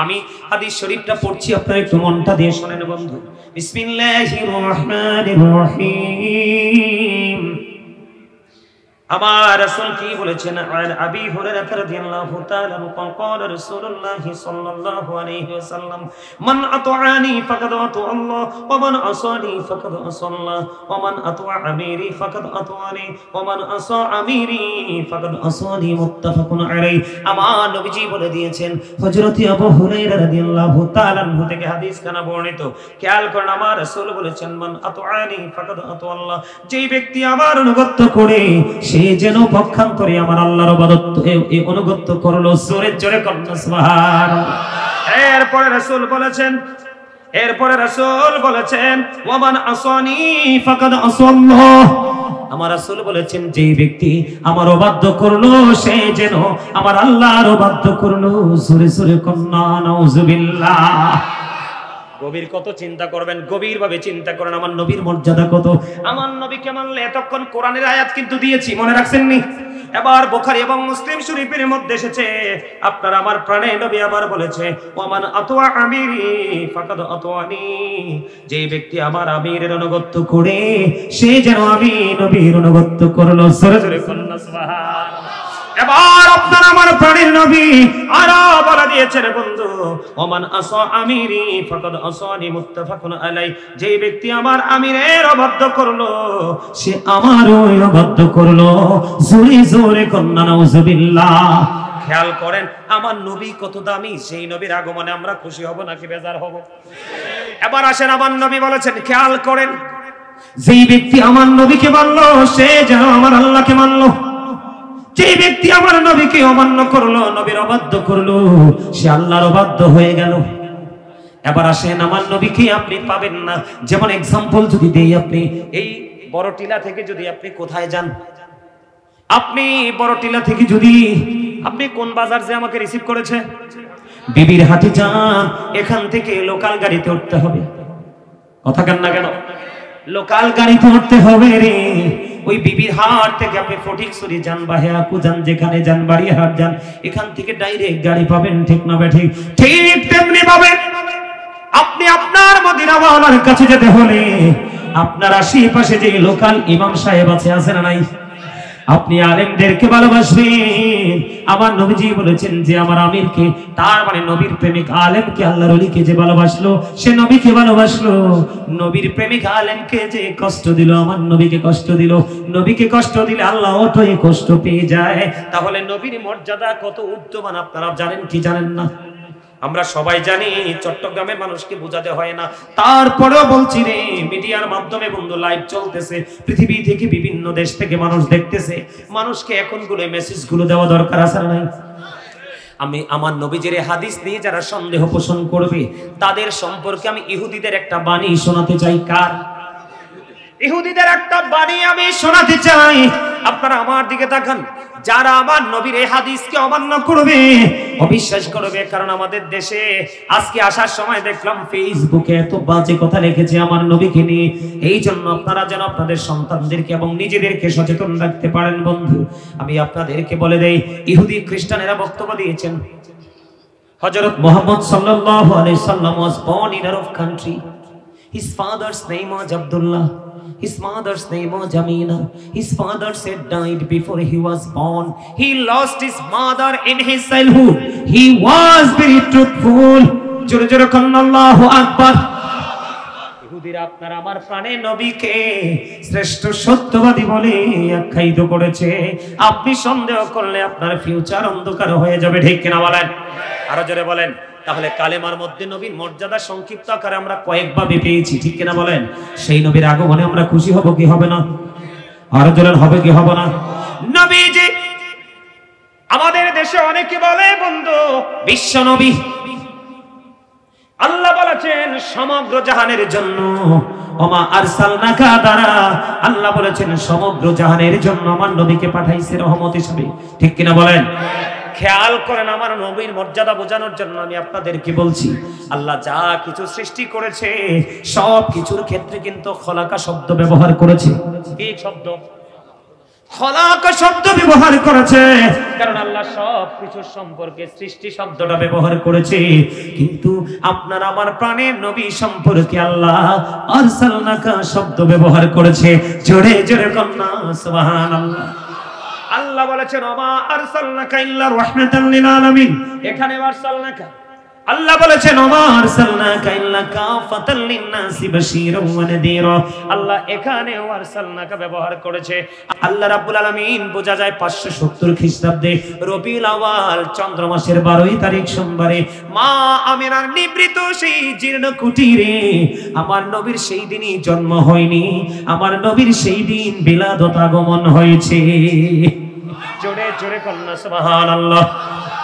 আমি হাদিস শরীফটা পড়ছি, আপনারা একটু মনটা দিয়ে শোনেন বন্ধু। বিসমিল্লাহির রহমানির রহিম। আমার রাসূল কি বলেছেন? আবি হুরায়রা রাদিয়াল্লাহু তাআলা قال رسول الله صلى الله عليه وسلم من اطاعني فقد اطاع الله ومن عصاني فقد عصى الله ومن اطاع اميري فقد اطاعني ومن عصى اميري فقد عصاني متفق عليه। আমার নবীজি বলে দিয়েছেন, হযরত আবু হুরায়রা রাদিয়াল্লাহু তাআলা আনহু থেকে হাদিস খানা বর্ণিত। খেয়াল করুন, আমার রাসূল বলেছেন, মান আতাআনি ফাকাদ আতা আল্লাহ, যেই ব্যক্তি আমার অনুগত করে সে যেন পক্ষান্তরে আমার আল্লাহর অনুগত করলো। জোরে জোরে করেন সুবহানাল্লাহ। এরপরে রাসূল বলেছেন ওয়ামান আসানি ফাকাদ আসাল্লাহ। আমার রাসূল বলেছেন, যে ব্যক্তি আমার অবাধ্য করলো সে যেন আমার আল্লাহর অবাধ্য করলো। জোরে জোরে কন্না নাউজুবিল্লাহ। গভীর কত চিন্তা করবেন, গভীর ভাবে চিন্তা করেন, আমার নবীর মর্যাদা কত। আমার নবীকে মানলে, এতক্ষণ কোরআনের আয়াত কিন্তু দিয়েছি, মনে রাখছেন নি? এবার বুখারী এবং মুসলিম শরীফের মধ্যে এসেছে, আপনার আমার প্রাণের নবী আবার বলেছে, ওয়ামান আতওয়া আমিরি ফাকাদ আতওয়ানি, যে ব্যক্তি আমার আমিরের অনুগত করে সে যেন আমি নবীর অনুগত করলো। জোরে জোরে কন্না সুবহানাল্লাহ। এবার আপনার আমার প্রাণের নবী আরো বলে দিয়েছেন বন্ধু, ওমান আসা আমিরি ফাকাদ আসানি মুত্তাফাকুন আলাই, যে ব্যক্তি আমার আমিরের অবাধ্য করলো সে আমারও অবাধ্য করলো। জোরে জোরে কন্না নাউজুবিল্লাহ। খেয়াল করেন, আমার নবী কত দামি, সেই নবীর আগমনে আমরা খুশি হব নাকি বেজার হব? এবার আসেন, আমার নবী বলেছেন, খেয়াল করেন, যেই ব্যক্তি আমার নবীকে মানলো সে যেন আমার আল্লাহকে মানলো। যে ব্যক্তি আমার নবীকে অমান্য করলো, নবীর অবাধ্য করলো, সে আল্লাহর অবাধ্য হয়ে গেল। এবার আসেন, আমার নবীকে আপনি পাবেন না। যেমন এক্সাম্পল যদি দেই, আপনি এই বড়টিলা থেকে যদি আপনি কোথায় যান, আপনি বড়টিলা থেকে যদি আপনি কোন বাজার যে আমাকে রিসিভ করেছে, বিবির হাটে যান, এখান থেকে লোকাল গাড়িতে উঠতে হবে। কথা কেন না কেন? লোকাল গাড়িতে উঠতে হবে রে। ওই বিবির হাট থেকে আপনি ফটিকছড়ি যান বা হেয়াকু যান, যেখানে যান, বাড়িহাট যান, এখান থেকে ডাইরেক্ট গাড়ি পাবেন, ঠিক না বেঠিক? ঠিক তেমনি পাবেন। আপনি আপনার মদিনাওয়ালার কাছে যেতে হলে আপনার আশেপাশে যে লোকাল ইমাম সাহেব আছে না নাই? আপনি আলেমদেরকে ভালোবাসবেন। আমার নবীজি বলেছেন যে আমার আমিরকে, তার মানে নবীর প্রেমিক আলেমকে, আল্লাহর ওলিকে যে ভালোবাসলো সে নবীকে ভালোবাসলো। নবীর প্রেমিক আলেমকে যে কষ্ট দিল, আমার নবীকে কষ্ট দিল। নবীকে কষ্ট দিলে আল্লাহ ওঠে কষ্ট পেয়ে যায়। তাহলে নবীর মর্যাদা কত উচ্চমান আপনারা জানেন কি জানেন না? আমরা সবাই জানি, চট্টগ্রামের মানুষকে বোঝাতে হয় না। তারপরেও বলছি রে, মিডিয়ার মাধ্যমে বন্ধু লাইভ চলতেছে, পৃথিবী থেকে বিভিন্ন দেশ থেকে মানুষ দেখতেছে। মানুষকে এখন গুলো মেসেজগুলো দেওয়া দরকার আছে না নাই? আমি আমার নবীজির হাদিস নিয়ে যারা সন্দেহ পোষণ করবে তাদের সম্পর্কে আমি ইহুদিদের একটা বাণী শোনাতে চাই। কার? ইহুদিদের একটা বাণী আমি শোনাতে চাই। আপনারা আমার দিকে তাকান। যারা আমার নবীর এই হাদিসকে অমান্য করবে, অবিশ্বাস করবে, কারণ আমাদের দেশে আজকে আসার সময় দেখলাম ফেসবুকে এত বাজে কথা লিখেছে আমার নবীকে নিয়ে। এই জন্য আপনারা যেন আপনাদের সন্তানদেরকে এবং নিজেদেরকে সচেতন রাখতে পারেন। বন্ধু, আমি আপনাদেরকে বলে দেই, ইহুদি খ্রিস্টানেরা বক্তব্য দিয়েছেন হযরত মুহাম্মদ সাল্লাল্লাহু আলাইহি সাল্লাম was born in Arab country. His father's name was Abdullah. His mother's name was Amina. His father said died before he was born. He lost his mother in his childhood. He was very truthful. জোরে জোরে কান্না আল্লাহু আকবার। ইহুদিরা আপনার আমার প্রাণের নবীকে শ্রেষ্ঠ সত্যবাদী বলে আখ্যায়িত করেছে। আপনি সন্দেহ করলে আপনার ফিউচার অন্ধকার হয়ে যাবে, ঠিক কিনা বলেন? আরো জোরে বলেন। তাহলে কালেমার মধ্যে নবীর মর্যাদা সংক্ষিপ্ত আকারে আমরা কয়েকভাবে পেয়েছি, ঠিক কিনা বলেন? সেই নবীর আগমনে আমরা খুশি হব কি হবে না? আরো জোরে হবে কি হবে না? নবীজি আমাদের দেশে অনেকে বলে বন্ধু বিশ্ব নবী। আল্লাহ বলেছেন সমগ্র জাহানের জন্য, ওমা আরসালনাকা দ্বারা আল্লাহ বলেছেন সমগ্র জাহানের জন্য আমার নবীকে পাঠাইছে রহমত হিসেবে, ঠিক কিনা বলেন? খেয়াল করেন, আমার নবীর মর্যাদা বোঝানোর জন্য আমি আপনাদেরকে বলছি, আল্লাহ যা কিছু সৃষ্টি করেছে সব কিছুর ক্ষেত্রে কিন্তু খলাকা শব্দ ব্যবহার করেছে। কি শব্দ? খলাকা শব্দ ব্যবহার করেছে, কারণ আল্লাহ সব কিছুর সম্পর্কে সৃষ্টি শব্দটা ব্যবহার করেছে। কিন্তু আপনার আমার প্রাণের নবী সম্পর্কে আল্লাহ আরসালনাকা শব্দ ব্যবহার করেছে। জোরে জোরে কন্যা সুবহানাল্লাহ। আল্লাহ বলেছেন ওমা আরসালনাকা ইল্লা রাহমাতাল লিল আলামিন। এখানে আরসালনাকা আল্লাহ বলেছেন ওমা আরসালনাকা ইল্লা কাফাতাল লিন-নাসি বাশীরাও ওয়া নাযীরা। আল্লাহ এখানে আরসালনাকা ব্যবহার করেছে। আল্লাহ রাব্বুল আলামিন বোঝা যায় 570 খ্রিস্টাব্দে রবিউল আউয়াল চন্দ্র মাসের 12 তারিখ সোমবারে মা আমিনার নিবৃত সেই জীর্ণ কুটিরে আমার নবীর সেই দিনই জন্ম হয়নি, আমার নবীর সেই দিন বিলাদত আগমন হয়েছে। জোরে জোরে কন্যা সুবহানাল্লাহ।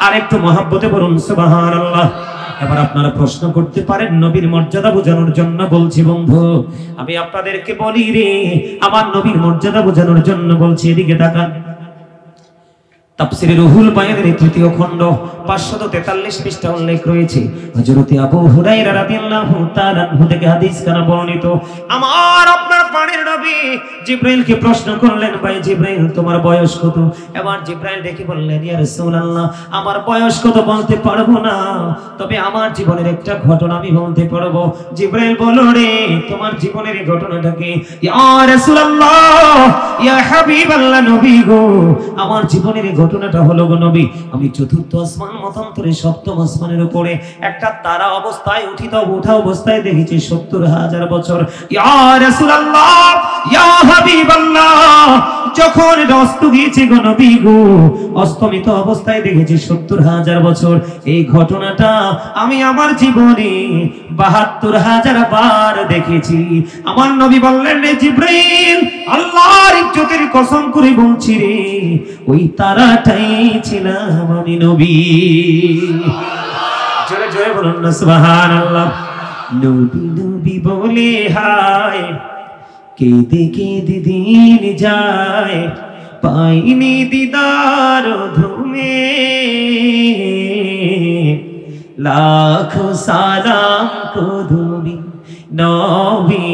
আর একটু মহব্বতে বলুন সুবহানাল্লাহ। এবার আপনারা প্রশ্ন করতে পারেন, নবীর মর্যাদা বোঝানোর জন্য বলছি বন্ধু। আমি আপনাদেরকে বলি রে, আমার নবীর মর্যাদা বোঝানোর জন্য বলছি। এদিকে তাকান, তাফসীরে রুহুল বায়ানের 3য় খণ্ড 543 পৃষ্ঠা উল্লেখ রয়েছে। হযরত আবু হুরায়রা রাদিয়াল্লাহু তাআলা আনহু থেকে হাদিস কানা বর্ণিত, আমার আপনার প্রাণের নবী জিবরাইলকে প্রশ্ন করলেন, ভাই জিবরাইল তোমার বয়স কত? এবার জিবরাইল দেখে বললেন, ইয়া রাসূলুল্লাহ আমার বয়স কত বলতে পারবো না, তবে আমার জীবনের একটা ঘটনা আমি বলতে পারবো। জিবরাইল বলল, রে তোমার জীবনের এই ঘটনাটা কি? ইয়া রাসূলুল্লাহ, ইয়া হাবিবাল্লাহ, নবী গো আমার জীবনের ঘটনাটা হলো গো নবী, আমি 4র্থ আসমান মতান্তরে 7ম আসমানের উপরে একটা তারা অবস্থায় উঠা অবস্থায় দেখেছি 70,000 বছর। ইয়া রাসূলুল্লাহ রাসূলুল্লাহ ইয়া হাবিবাল্লাহ যখন অস্ত গিয়েছে গো নবী গো অস্তমিত অবস্থায় দেখেছি ৭০,০০০ বছর এই ঘটনাটা আমি আমার জীবনে ৭২,০০০ বার দেখেছি আমার নবী বললেন রে জিবরাইল আল্লাহর ইজ্জতের কসম করে বলছি রে ওই তারাটাই ছিলাম আমি নবী জোরে জোরে বলুন না সুবহানাল্লাহ নবী নবী বলে হায় কেঁদে কেঁদে দিন যায় পাইনি দিদার ধুমে লাখো সালাম কুদুমি নবী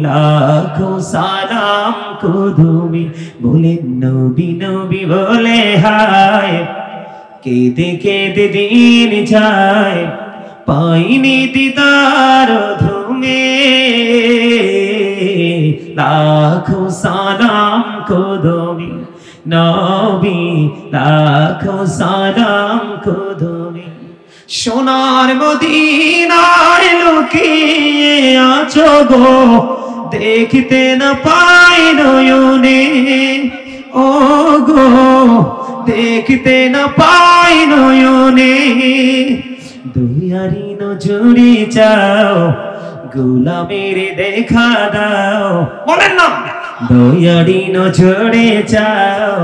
লাখো সালাম কুদুমি বলে নবী নবী বলে হায় কেঁদে কেঁদে দিন যায় পাইনি দিদার ধুমে লাখো সালাম কুদুমি নবী লাখো সালাম কুদুমি সোনার মদিনায় লুকিয়ে আছো গো দেখতে না পাই নয়নে ও গো দেখতে না পাই নয়নে দুয়ারি নজরে যাও গোলামের দেখা দাও বলেন না দুয়ারি নজরে যাও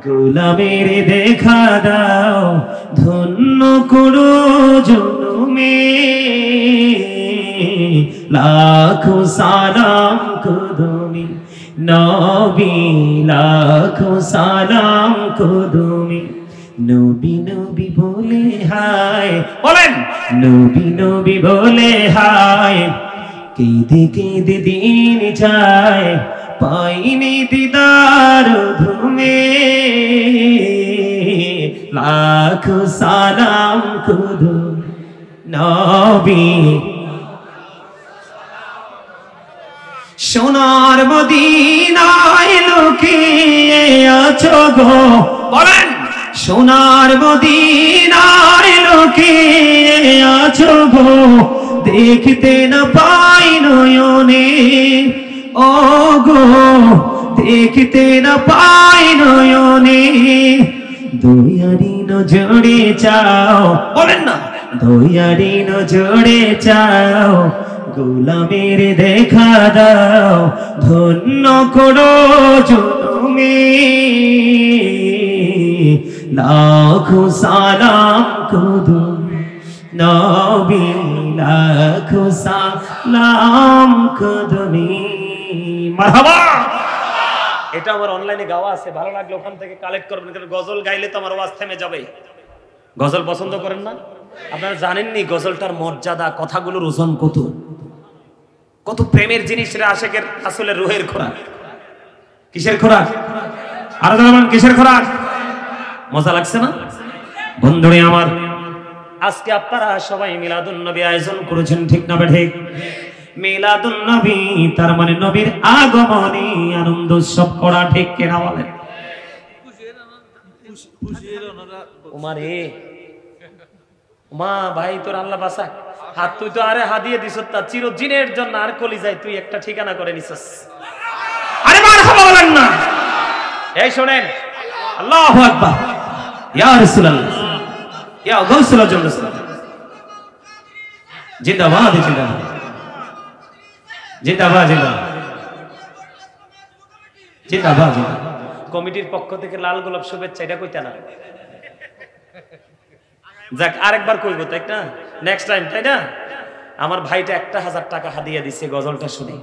গোলামের দেখা দাও ধন্য করো জনমে লাখো সালাম কুদুমি নবী লাখো সালাম কুদুমি নবী নবী বলে হায় বলেন নবী নবী বলে হায় কেঁদে কেঁদে দিন যায় পাইনি দিদার ধুমে লাখো সালাম কুদুমি নবী সোনার মদিনায় লুকিয়ে আছো গো বলেন সোনার মদিনায় লুকিয়ে আছো গো দেখতে না পাই নয়নে ও গো দেখতে না পাই নয়নে দুয়ারি নজরে চাও বলেন না দুয়ারি নজরে চাও গোলামের দেখা দাও ধন্য করো জনমে লাখো সালাম কুদুমি নবী লাখো সালাম কুদুমি মারহাবা এটা আমার অনলাইনে গাওয়া আছে ভালো লাগলে ওখান থেকে কালেক্ট করবেন কারণ গজল গাইলে তো আমার আওয়াজ থেমে যাবে গজল পছন্দ করেন না আপনারা জানেননি গজলটার মর্যাদা কথাগুলোর ওজন কত কত প্রেমের জিনিসরা আশিকের আসলে রুহের খোরাক কিসের খোরাক আর জানেন কিসের খোরাক মজা লাগছে না বন্ধুরে আমার আজকে আপনারা সবাই মিলাদুন নবী আয়োজন করেছেন ঠিক না ঠিক মিলাদুন নবী তার মানে নবীর আগমনে আনন্দ উৎসব করা ঠিক কিনা বলেন ওমারে মা ভাই তোর আল্লাহ বাসা হাত তুই তো আরে হাদিয়ে দিছ তা চিরদিনের জন্য আর কলিজায় তুই একটা ঠিকানা করে নিছস আরে মারহাবা বলেন না এই শুনেন আল্লাহু আকবার ইয়া রাসূলুল্লাহ ইয়া গাউসুল আজম জিন্দাবাদ জিন্দাবাদ জিন্দাবাদ জিন্দাবাদ জিন্দাবাদ কমিটির পক্ষ থেকে লাল গোলাপ শুভেচ্ছা এটা কইতা না যাক আরেকবার কইব তাই না নেক্সট টাইম তাই না আমার ভাইটা ১,০০০ টাকা হাদিয়া দিছে গজলটা শুনে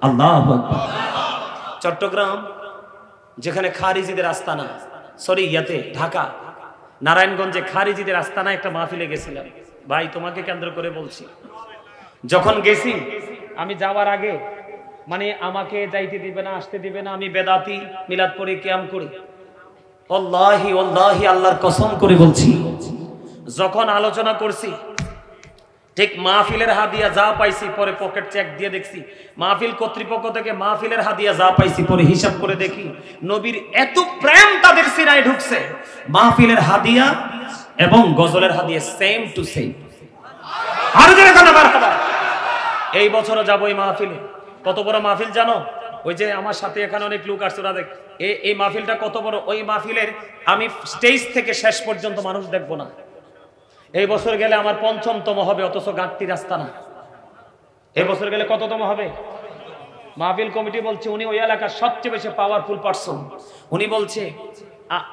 আল্লাহু আকবার চট্টগ্রাম যেখানে খারিজিদের আস্তানা সরি ইয়াতে ঢাকা নারায়ণগঞ্জে খারিজিদের আস্তানা একটা মাহফিলে গেছিলাম ভাই তোমাকে কেন্দ্র করে বলছি যখন গেছি আমি যাওয়ার আগে মানে আমাকে যাইতে দিবে না আসতে দিবে না আমি বেদাতি মিলাদ পড়ে কিয়াম করি ওয়াল্লাহি ওয়াল্লাহি আল্লাহর কসম করে বলছি যখন আলোচনা করছি ঠিক মাহফিলের হাদিয়া যা পাইছি পরে পকেট চেক দিয়ে দেখছি মাহফিল কর্তৃপক্ষ থেকে মাহফিলের হাদিয়া যা পাইছি পরে হিসাব করে দেখি নবীর এত প্রেম তাদের সিনায় ঢুকছে মাহফিলের হাদিয়া এবং গজলের হাদিয়া সেম টু সেম আর যারা কানা মারহাবা এই বছরও যাব এই মাহফিলে কত বড় মাহফিল জানো? ওই যে আমার সাথে এখানে অনেক লোক আসছে, ওরা দেখ এই মাহফিলটা কত বড়। ওই মাহফিলের আমি স্টেজ থেকে শেষ পর্যন্ত মানুষ দেখবো না। এই বছর গেলে আমার ৫ম হবে, অথচ গাঁটটি রাস্তা না। এই বছর গেলে কততম হবে? মাহফিল কমিটি বলছে উনি ওই এলাকার সবচেয়ে বেশি পাওয়ারফুল পারসন। উনি বলছে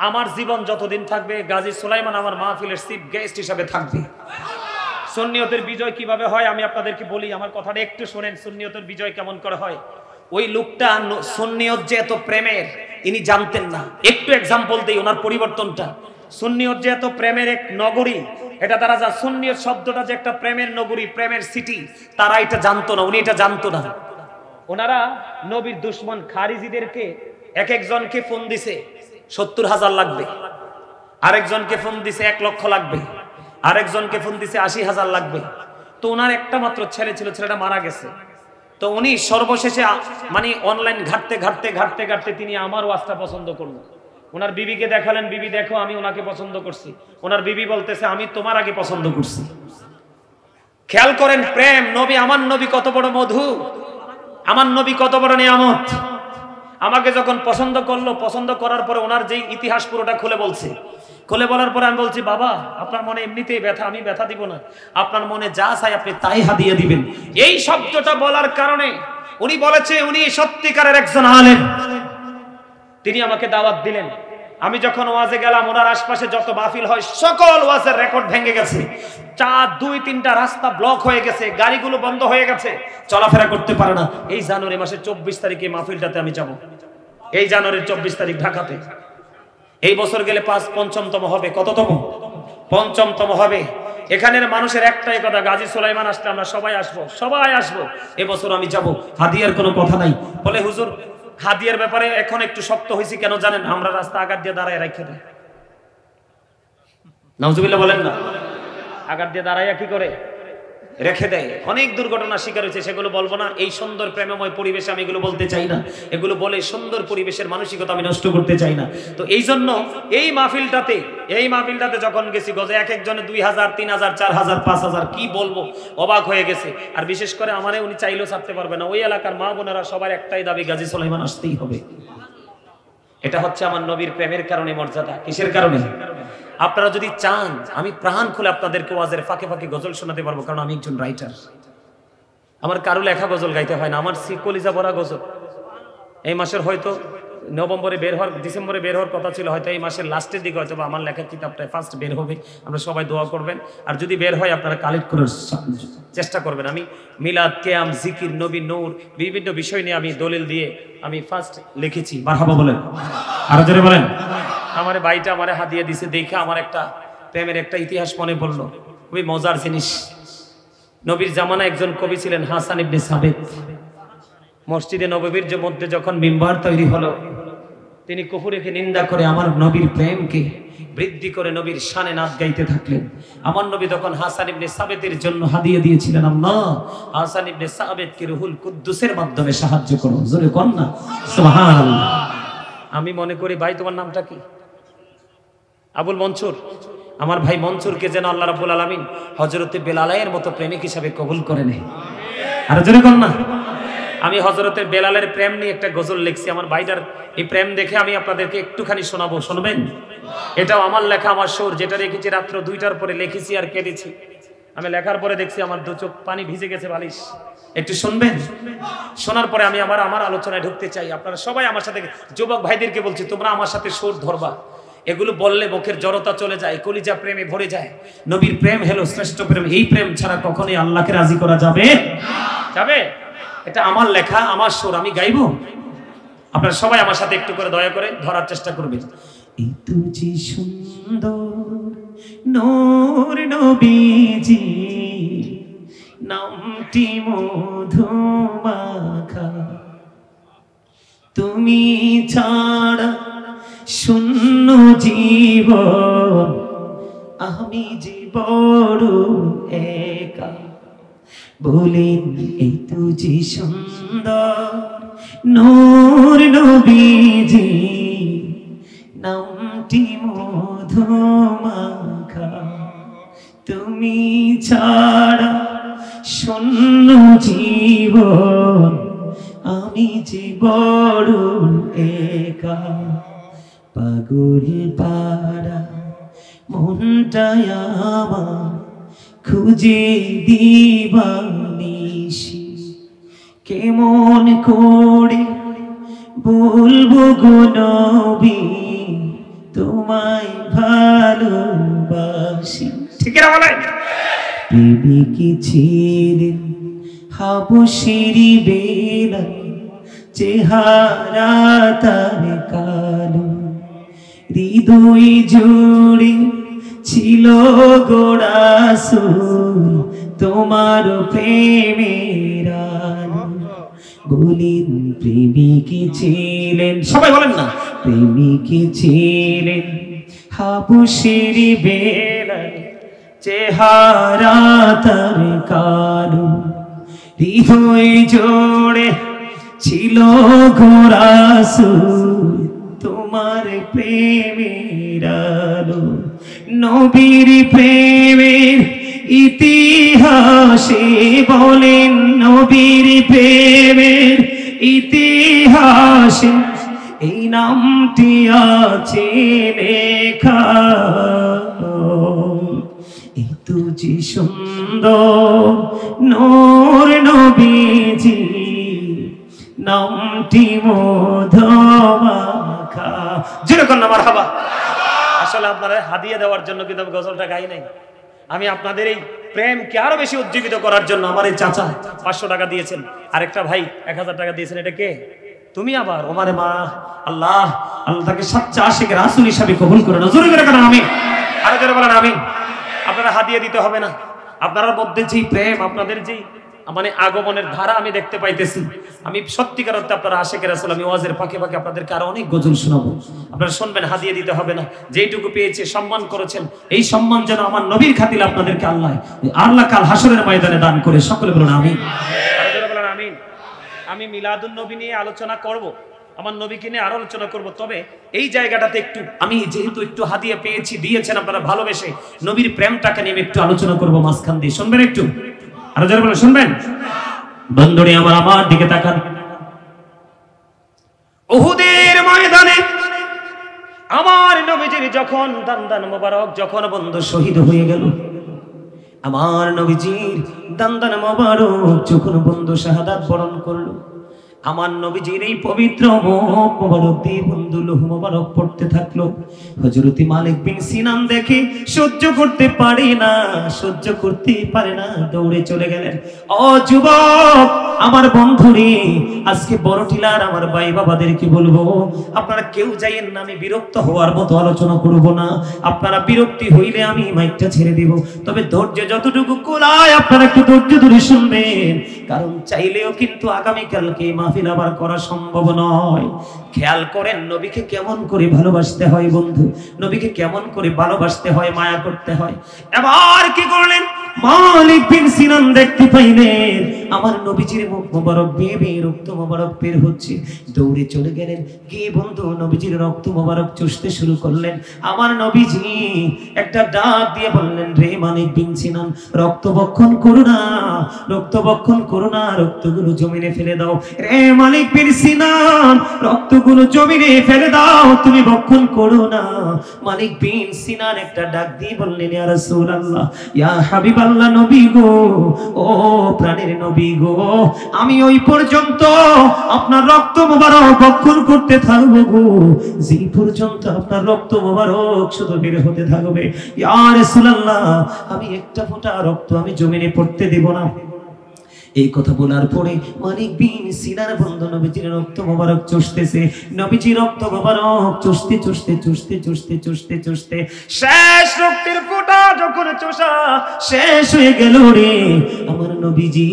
আমার জীবন যতদিন থাকবে গাজী সুলাইমান আমার মাহফিলের চিফ গেস্ট হিসাবে থাকবে। সুন্নিয়তের বিজয় কিভাবে হয় আমি আপনাদেরকে বলি, আমার কথাটা একটু শোনেন। সুন্নিয়তের বিজয় কেমন করে হয়? ওই লোকটা সুন্নিয়ত যে এত প্রেমের ইনি জানতেন না। একটু এক্সাম্পল দেই ওনার পরিবর্তনটা। সুন্নিয়ত যে এত প্রেমের এক নগরী, এটা তারা যা সুন্নিয়ত শব্দটা যে একটা প্রেমের নগরী, প্রেমের সিটি, তারা এটা জানতো না, উনি এটা জানতো না। ওনারা নবীর দুশমন খারিজিদেরকে এক একজনকে ফোন দিছে ৭০,০০০ লাগবে, আরেকজনকে ফোন দিছে ১ লক্ষ লাগবে, আরেকজনকে ফোন দিছে ৮০,০০০ লাগবে। তো ওনার একটা মাত্র ছেলে ছিল, ছেলেটা মারা গেছে। তো উনি সর্বশেষে মানে অনলাইন ঘাটতে ঘাটতে ঘাটতে ঘাটতে তিনি আমার ওয়াজটা পছন্দ করলেন। ওনার বিবিকে দেখালেন, বিবি দেখো আমি ওনাকে পছন্দ করছি। ওনার বিবি বলতেছে আমি তোমার আগে পছন্দ করছি। খেয়াল করেন প্রেম। নবী, আমার নবী কত বড় মধু, আমার নবী কত বড় নিয়ামত। আমাকে যখন পছন্দ করলো, পছন্দ করার পরে ওনার যেই ইতিহাস পুরোটা খুলে বলছে। খুলে বলার পরে আমি বলছি বাবা আপনার মনে এমনিতেই ব্যথা, আমি ব্যথা দিব না, আপনার মনে যা চাই আপনি তাই হাদিয়া দিবেন। এই শব্দটা বলার কারণে উনি বলেছে উনি সত্যিকারের একজন আলেম। তিনি আমাকে দাওয়াত দিলেন। আমি যখন ওয়াজে গেলাম, ওনার আশপাশে যত মাহফিল হয় সকল ওয়াজের রেকর্ড ভেঙে গেছে। ২-৩টা রাস্তা ব্লক হয়ে গেছে, গাড়িগুলো বন্ধ হয়ে গেছে, চলাফেরা করতে পারে না। এই জানুয়ারি মাসের ২৪ তারিখে মাহফিলটাতে আমি যাব। এই জানুয়ারির ২৪ তারিখ ঢাকাতে। এই বছর গেলে ৫ম হবে। কততম? ৫ম হবে। এখানের মানুষের একটাই কথা, গাজী সুলাইমান আসলে আমরা সবাই আসবো, সবাই আসবো। এবছর আমি যাব। হাদিয়ার কোনো কথা নাই। বলে হুজুর হাদিয়ার ব্যাপারে এখন একটু শক্ত হয়েছি কেন জানেন? আমরা রাস্তা আগার দিয়ে দাঁড়ায় রাখতে দেয়। নাউজুবিল্লাহ বলেন না। আগার দিয়ে দাঁড়াইয়া কি করে রেখে দেয়। অনেক দুর্ঘটনার শিকার হয়েছে, সেগুলো বলবো না। এই সুন্দর প্রেমময় পরিবেশে আমি এগুলো বলতে চাই না। এগুলো বলে সুন্দর পরিবেশের মানসিকতা আমি নষ্ট করতে চাই না। তো এই জন্য এই মাহফিলটাতে যখন গেছি, গজে এক একজনে ২,০০০, ৩,০০০, ৪,০০০, ৫,০০০, কি বলবো, অবাক হয়ে গেছে। আর বিশেষ করে আমারে উনি চাইলেও ছাড়তে পারবে না। ওই এলাকার মা বোনেরা সবার একটাই দাবি, গাজী সুলাইমান আসতেই হবে। এটা হচ্ছে আমার নবীর প্রেমের কারণে মর্যাদা। কিসের কারণে? আপনারা যদি চান আমি প্রাণ খুলে আপনাদেরকে ওয়াজের ফাঁকে ফাঁকে গজল শোনাতে পারবো, কারণ আমি একজন রাইটার। আমার কারো লেখা গজল গাইতে হয় না, আমার কলিজা ভরা গজল। এই মাসের হয়তো ডিসেম্বরে বের হওয়ার কথা ছিল, হয়তো এই মাসের লাস্টের দিকে হয়তো আমার লেখা কিতাবটা ফার্স্ট বের হবে। আমরা সবাই দোয়া করবেন। আর যদি বের হয় আপনারা কালেক্ট করার চেষ্টা করবেন। আমি মিলাদ, কিয়াম, জিকির, নবী, নূর বিভিন্ন বিষয় নিয়ে আমি দলিল দিয়ে আমি ফার্স্ট লিখেছি। মারহাবা বলেন, আরো জোরে বলেন। আমার ভাইটা আমারে হাদিয়া দিছে, দেখে আমার একটা প্রেমের একটা ইতিহাস মনে পড়লো। খুবই মজার জিনিস। নবীর জামানায় একজন কবি ছিলেন হাসান ইবনে সাবিত। মসজিদে নববীর মধ্যে যখন মিম্বার তৈরি হলো, তিনি কুফুরকে নিন্দা করে আমার নবীর প্রেমকে বৃদ্ধি করে নবীর শানে নাচ গাইতে থাকলেন। আমার নবী তখন হাসান ইবনে সাবিতের জন্য হাদিয়া দিয়েছিলেন, আল্লাহ হাসান ইবনে সাবিতকে রুহুল কুদ্দুসের মাধ্যমে সাহায্য করো। জোরে কোন না সুবহানাল্লাহ। আমি মনে করি ভাই তোমার নামটা কি? আবুল মনসুর। আমার ভাই মনসুরকে যেন আল্লাহ রাব্বুল আলামিন হযরতে বেলালের মতো প্রেমিক হিসাবে কবুল করে নেয়। আর জোরে কোন না। আমি হযরতে বেলালের প্রেম নিয়ে একটা গজল লিখছি। আমার ভাইটার এই প্রেম দেখে আমি আপনাদেরকে একটুখানি শোনাবো, শুনবেন? এটাও আমার লেখা, আমার সুর, যেটা রেখেছি রাত্র ২টার পরে লিখেছি আর কেটেছি। আমি লেখার পরে দেখছি আমার দু চোখ পানি ভিজে গেছে বালিশ। একটু শুনবেন? শোনার পরে আমি আমার আলোচনায় ঢুকতে চাই। আপনারা সবাই আমার সাথে, যুবক ভাইদেরকে বলছি তোমরা আমার সাথে সুর ধরবা। এগুলো বললে মুখের জড়তা চলে যায়, কলিজা প্রেমে ভরে যায়। নবীর প্রেম হলো শ্রেষ্ঠ প্রেম। এই প্রেম ছাড়া কখনোই আল্লাহকে রাজি করা যাবে যাবে? এটা আমার লেখা, আমার সুর, আমি গাইবো। আপনারা সবাই আমার সাথে একটু করে দয়া করে ধরার চেষ্টা করবেন। এই তুজি সুন্দর নূর নবীজি, নামটি মধুমাখা, তুমি ছাড়া শূন্য জীবন, আমি জীবন একা। বলেন এই তুজি সুন্দর নূর নবীজি, নামটি মধুমাখা, তুমি ছাড়া শূন্য জীবন, আমি যে বড় একা, পাগল পাড়া মনটাই আমার খুঁজে দিবানিশি, কেমন করে বলবো গো নবী তোমায় ভালোবাসি। ঠিক না বলেন? প্রেমিকি ছিলেন হাবশিরি বেলা, চেহারা তার কালো, হৃদয় জুড়ে ছিল গো রাসূল তোমার প্রেমের আলো। বলিন প্রেমিকি ছিলেন, সবাই বলেন না, প্রেমিকি ছিলেন হাবশিরি বেলা, চেহারা তার কালো, হৃদয় জোড়ে ছিল গো রাসূল তোমার প্রেমের আলো। নবীর প্রেমের ইতিহাসে বলেন, নবীর প্রেমের ইতিহাসে এই নামটি আছে লেখা, এত যে সুন্দর নূর নবীজি নামটি মধুমাখা। যেরকম না মারহাবা। আসলে আপনারা হাদিয়া দেওয়ার জন্য কিন্তু আমি গজলটা গাই নাই, আমি আপনাদের এই প্রেমকে আরো বেশি উজ্জীবিত করার জন্য আমার এই চাচা 500 টাকা দিয়েছেন, আরেকটা ভাই 1000 টাকা দিয়েছেন। এটা কে? তুমি আবার ওমারে মা। আল্লাহ আল্লাহ তাকে সচ্চা আশিক রাসূল হিসাবে কবুল করে না। জোরে করে কেন আমিন, আরো জোরে বলেন আমিন। আপনারা হাদিয়া দিতে হবে না, আপনার মধ্যে যেই প্রেম, আপনাদের যেই মানে আগমনের ধারা আমি দেখতে পাইতেছি, আমি সত্যিকার অর্থে আপনারা আশিক রাসূল। আমি ওয়াজের ফাঁকে ফাঁকে আপনাদেরকে আরো অনেক গজল শোনাবো, আপনারা শুনবেন। হাদিয়া দিতে হবে না, যেইটুকু পেয়েছে সম্মান করেছেন, এই সম্মান যেন আমার নবীর খাতিরে আপনাদেরকে আল্লাহ কাল হাসরের ময়দানে দান করে। সকলে বলুন আমিন, আরো জোরে বলেন আমিন। আমি মিলাদুন নবী নিয়ে আলোচনা করব, আমার নবীকে নিয়ে আরো আলোচনা করব, তবে এই জায়গাটাতে একটু আমি যেহেতু একটু হাদিয়া পেয়েছি, দিয়েছেন আপনারা ভালোবেসে, নবীর প্রেমটাকে নিয়ে একটু আলোচনা করব মাঝখান দিয়ে। শুনবেন একটু, আরো যারা বলে শুনবেন। বন্ধুরে আমার দিকে তাকান। উহুদের ময়দানে আমার নবীজির যখন দান্দান মোবারক যখন বন্ধু শহীদ হয়ে গেল, আমার নবীজির দান্দান মোবারক যখন বন্ধু শাহাদাত বরণ করলো, আমার নবীজির এই পবিত্র মুখ মোবারক দিয়ে বন্ধু লোহ মোবারক পড়তে থাকলো। হযরত মালিক বিন সিনান দেখে সহ্য করতে পারে না, সহ্য করতে পারে না, দৌড়ে চলে গেলেন। ও যুবক আমার বন্ধুরে, আজকে বড় টিলার আমার ভাই বাবাদেরকে বলবো, আপনারা কেউ যাইয়েন না, আমি বিরক্ত হওয়ার মতো আলোচনা করব না। আপনারা বিরক্তি হইলে আমি মাইকটা ছেড়ে দিব, তবে ধৈর্য যতটুকু কুলায় আপনারা একটু ধৈর্য ধরে শুনবেন, কারণ চাইলেও কিন্তু আগামীকালকে মাহফিল আবার করা সম্ভব নয়। খেয়াল করেন নবীকে কেমন করে ভালোবাসতে হয় বন্ধু, নবীকে কেমন করে ভালোবাসতে হয়, মায়া করতে হয়। এবার কি করলেন, মালিক বিন সিনান দেখতে পাইলেন আমার নবীজির মুখ মোবারক বেয়ে বেয়ে রক্ত মোবারক বের হচ্ছে, দৌড়ে চলে গেলেন, গিয়ে বন্ধু নবীজির রক্ত মোবারক চুষতে শুরু করলেন। আমার নবীজি একটা ডাক দিয়ে বললেন, রে মালিক বিন সিনান, রক্ত বক্ষণ করো না, রক্ত বক্ষণ করো না, রক্তগুলো জমিনে ফেলে দাও। রে মালিক বিন সিনান, রক্তগুলো জমিনে ফেলে দাও, তুমি বক্ষণ করো না। মালিক বিন সিনান একটা ডাক দিয়ে বললেন, ইয়া রাসূলুল্লাহ, ইয়া হাবিবাল্লাহ, নবী গো, ও প্রাণের নবী গো, আমি ওই পর্যন্ত আপনার রক্ত মোবারক বক্ষণ করতে থাকবো গো, যে পর্যন্ত আপনার রক্ত মোবারক শুধু বের হতে থাকবে। ইয়া রাসূলুল্লাহ, আমি একটা ফোঁটা রক্ত আমি জমিনে পড়তে দেব না। এই কথা বলার পরে মালিক বিন সিনার বন্ধু নবীজির রক্ত মোবারক চুষতেছে, নবীজির রক্ত মোবারক চুষতে চুষতে চুষতে চুষতে চুষতে চুষতে শেষ রক্তের ফোঁটা যখন চোষা শেষ হয়ে গেল রে, আমার নবীজি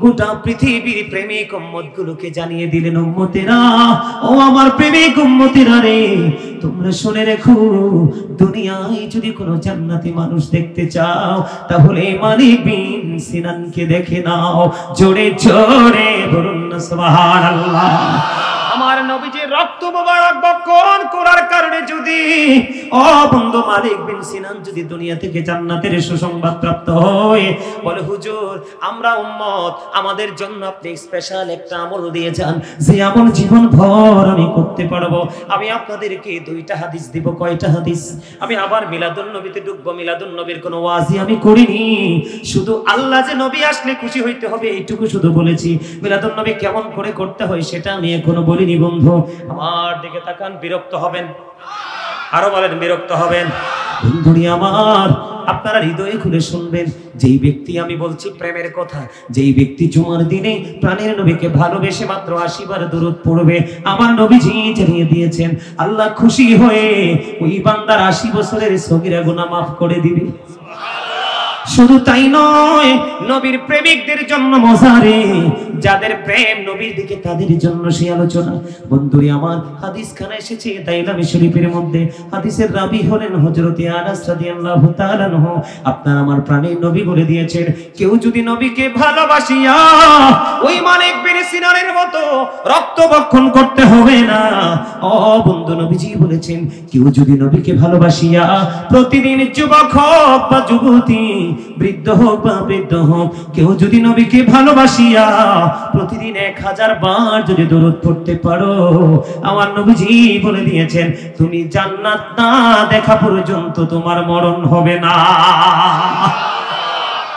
গোটা পৃথিবীর প্রেমিক উম্মতগুলোকে জানিয়ে দিলেন, উম্মতেরা, ও আমার প্রেমিক উম্মতেরা রে, তোমরা শুনে রেখো, দুনিয়ায় যদি কোনো জান্নাতি মানুষ দেখতে চাও তাহলে মালিক বিন সিনানকে দেখে নাও। জোরে জোরে বলুন না সুবহানাল্লাহ। আমার আমার নবীজির রক্ত মোবারক বক্ষণ করার কারণে যদি ও বন্ধু মালিক বিন সিনান যদি দুনিয়া থেকে জান্নাতের সুসংবাদ প্রাপ্ত হয়, বলে হুজুর আমরা উম্মত, আমাদের জন্য আপনি স্পেশাল একটা আমল দিয়ে যান, যে আমল জীবন ভর আমি করতে পারবো। আমি আপনাদেরকে দুইটা হাদিস দিব। কয়টা হাদিস? আমি আবার মিলাদুন নবীতে ঢুকবো। মিলাদুন নবীর কোনো ওয়াজি আমি করিনি, শুধু আল্লাহ যে নবী আসলে খুশি হইতে হবে এইটুকু শুধু বলেছি। মিলাদুন নবী কেমন করে করতে হয় সেটা আমি এখনো বলিনি। বন্ধু আমার দিকে তাকান, বিরক্ত হবেন? আরো বলেন, বিরক্ত হবেন? বন্ধুরি আমার, আপনারা হৃদয়ে খুলে শুনবেন। যেই ব্যক্তি, আমি বলছি প্রেমের কথা, যেই ব্যক্তি জুমার দিনে প্রাণের নবীকে ভালোবেসে মাত্র 80 বার দরুদ পড়বে, আমার নবীজি জানিয়ে দিয়েছেন আল্লাহ খুশি হয়ে ওই বান্দার 80 বছরের সগীরা গুনাহ মাফ করে দিবে। শুধু তাই নয়, নবীর প্রেমিকদের জন্য মজারে, যাদের প্রেম নবীর দিকে তাদের জন্য সেই আলোচনা। বন্ধুরি আমার, হাদিস খানা এসেছে দাইলামি শরীফের মধ্যে। হাদিসের রাবী হলেন হযরত আনাস রাদিয়াল্লাহু তাআলা আনহু। আপনার আমার প্রাণের নবী বলে দিয়েছেন, কেউ যদি নবীকে ভালোবাসিয়া ওই মালিক বিন সিনানের মতো রক্তবক্ষণ করতে হবে না। ও বন্ধু, নবীজি বলেছেন কেউ যদি নবীকে ভালোবাসিয়া প্রতিদিন যুবক হোক বা যুবতী, বৃদ্ধ হোক বা বৃদ্ধ হোক, কেউ যদি নবীকে ভালোবাসিয়া প্রতিদিন 1000 বার যদি দরুদ পড়তে পারো, আমার নবীজি বলে দিয়েছেন তুমি জান্নাত না দেখা পর্যন্ত তোমার মরণ হবে না।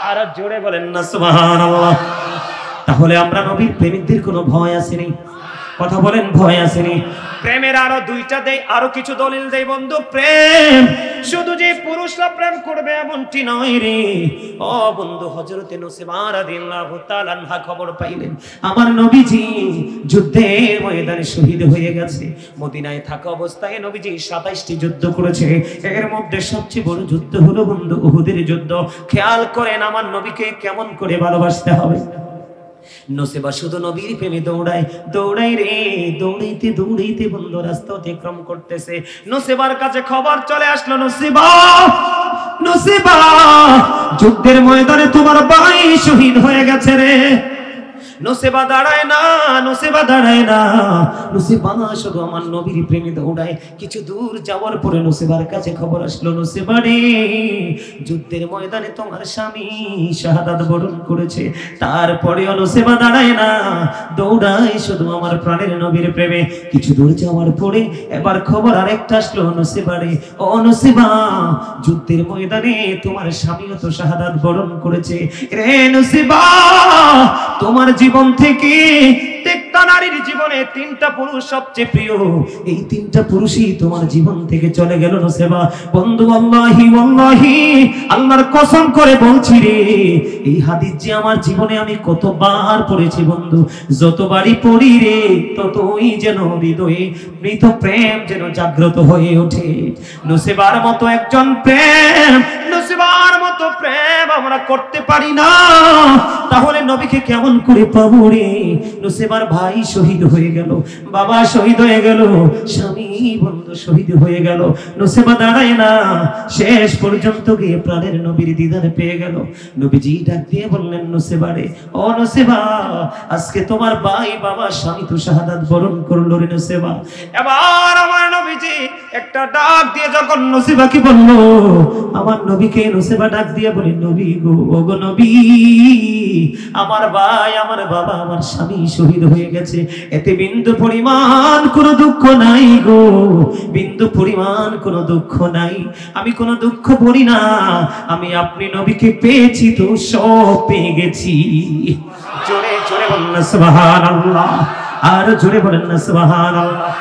আর জোরে বলেন না সুবহানাল্লাহ। তাহলে আমরা নবীর প্রেমিকদের কোনো ভয় আসেনি? কথা বলেন, ভয় আসেনি? প্রেমের আরো দুইটা দেই, আরো কিছু দলিল দেই বন্ধু। প্রেম শুধু যে পুরুষরা প্রেম করবে এমনটি নয় রে। ও বন্ধু, হযরতে নুসেবা রাদিয়াল্লাহু তাআলা আনহা খবর পাইলেন আমার নবীজি যুদ্ধের ময়দানে শহীদ হয়ে গেছে। মদিনায় থাকা অবস্থায় নবীজি 27টি যুদ্ধ করেছে। এর মধ্যে সবচেয়ে বড় যুদ্ধ হলো বন্ধু উহুদের যুদ্ধ। খেয়াল করেন আমার নবীকে কেমন করে ভালোবাসতে হবে। নুসেবা শুধু নবীর প্রেমে দৌড়ায়, দৌড়াই রে, দৌড়াইতে দৌড়াইতে বন্ধু রাস্তা অতিক্রম করতেছে। নুসেবার কাছে খবর চলে আসলো, নুসেবা, নুসেবা, যুদ্ধের ময়দানে তোমার ভাই শহীদ হয়ে গেছে রে। নুসেবা দাঁড়ায় না, নুসেবা দাঁড়ায় না, নুসেবা শুধু আমার নবীর প্রেমে দৌড়ায়। কিছু দূর যাওয়ার পরে নুসেবার কাছে খবর আসলো, নুসেবা রে, যুদ্ধের ময়দানে তোমার স্বামী শাহাদাত বরণ করেছে। তারপরেও নুসেবা দাঁড়ায় না, দৌড়ায় শুধু আমার প্রাণের নবীর প্রেমে। কিছু দূর যাওয়ার পরে এবার খবর আরেকটা আসলো, নুসেবা রে, ও নুসেবা, যুদ্ধের ময়দানে তোমার স্বামীও তো শাহাদাত বরণ করেছে রে। নুসেবা, তোমার জীবন থেকে প্রত্যেকটা নারীর জীবনে 3টা পুরুষ সবচেয়ে প্রিয়, এই 3টা পুরুষই তোমার জীবন থেকে চলে গেল নুসেবা। বন্ধু আল্লাহি ওয়াল্লাহি, আল্লাহর কসম করে বলছি রে, এই হাদিস যে আমার জীবনে আমি কতবার পড়েছি বন্ধু, যতবারই পড়ি রে ততই যেন হৃদয়ে মৃত প্রেম যেন জাগ্রত হয়ে ওঠে। নুসেবার মতো একজন প্রেম, নুসেবার মতো প্রেম আমরা করতে পারি না, তাহলে নবীকে কেমন করে পাবো রে? নুসেবার ভাই শহীদ হয়ে গেল, বাবা শহীদ হয়ে গেল, স্বামী বন্ধু শহীদ হয়ে গেল। নুসেবা দাঁড়ায় না, শেষ পর্যন্ত গিয়ে প্রাণের নবীর দিদার পেয়ে গেল। নবীজি ডাক দিয়ে বললেন, নুসেবা রে, ও নুসেবা, আজকে তোমার ভাই বাবা স্বামী তো শাহাদাত বরণ করলো রে নুসেবা। এবার আমার নবীজি একটা ডাক দিয়ে যখন নুসেবাকে বলল, আমার নবীকে নুসেবা ডাক দিয়ে বলে, নবী গো, ও গো নবী, আমার ভাই, আমার বাবা, আমার স্বামী শহীদ হয়ে গেছে, এতে বিন্দু পরিমাণ কোনো দুঃখ নাই গো, বিন্দু পরিমাণ কোনো দুঃখ নাই। আমি কোনো দুঃখ করি না, আমি আপনি নবীকে পেয়েছি তো সব পেয়ে গেছি। জোরে জোরে বলেন না সুবহানাল্লাহ, আর জোরে বলেন না সুবহানাল্লাহ।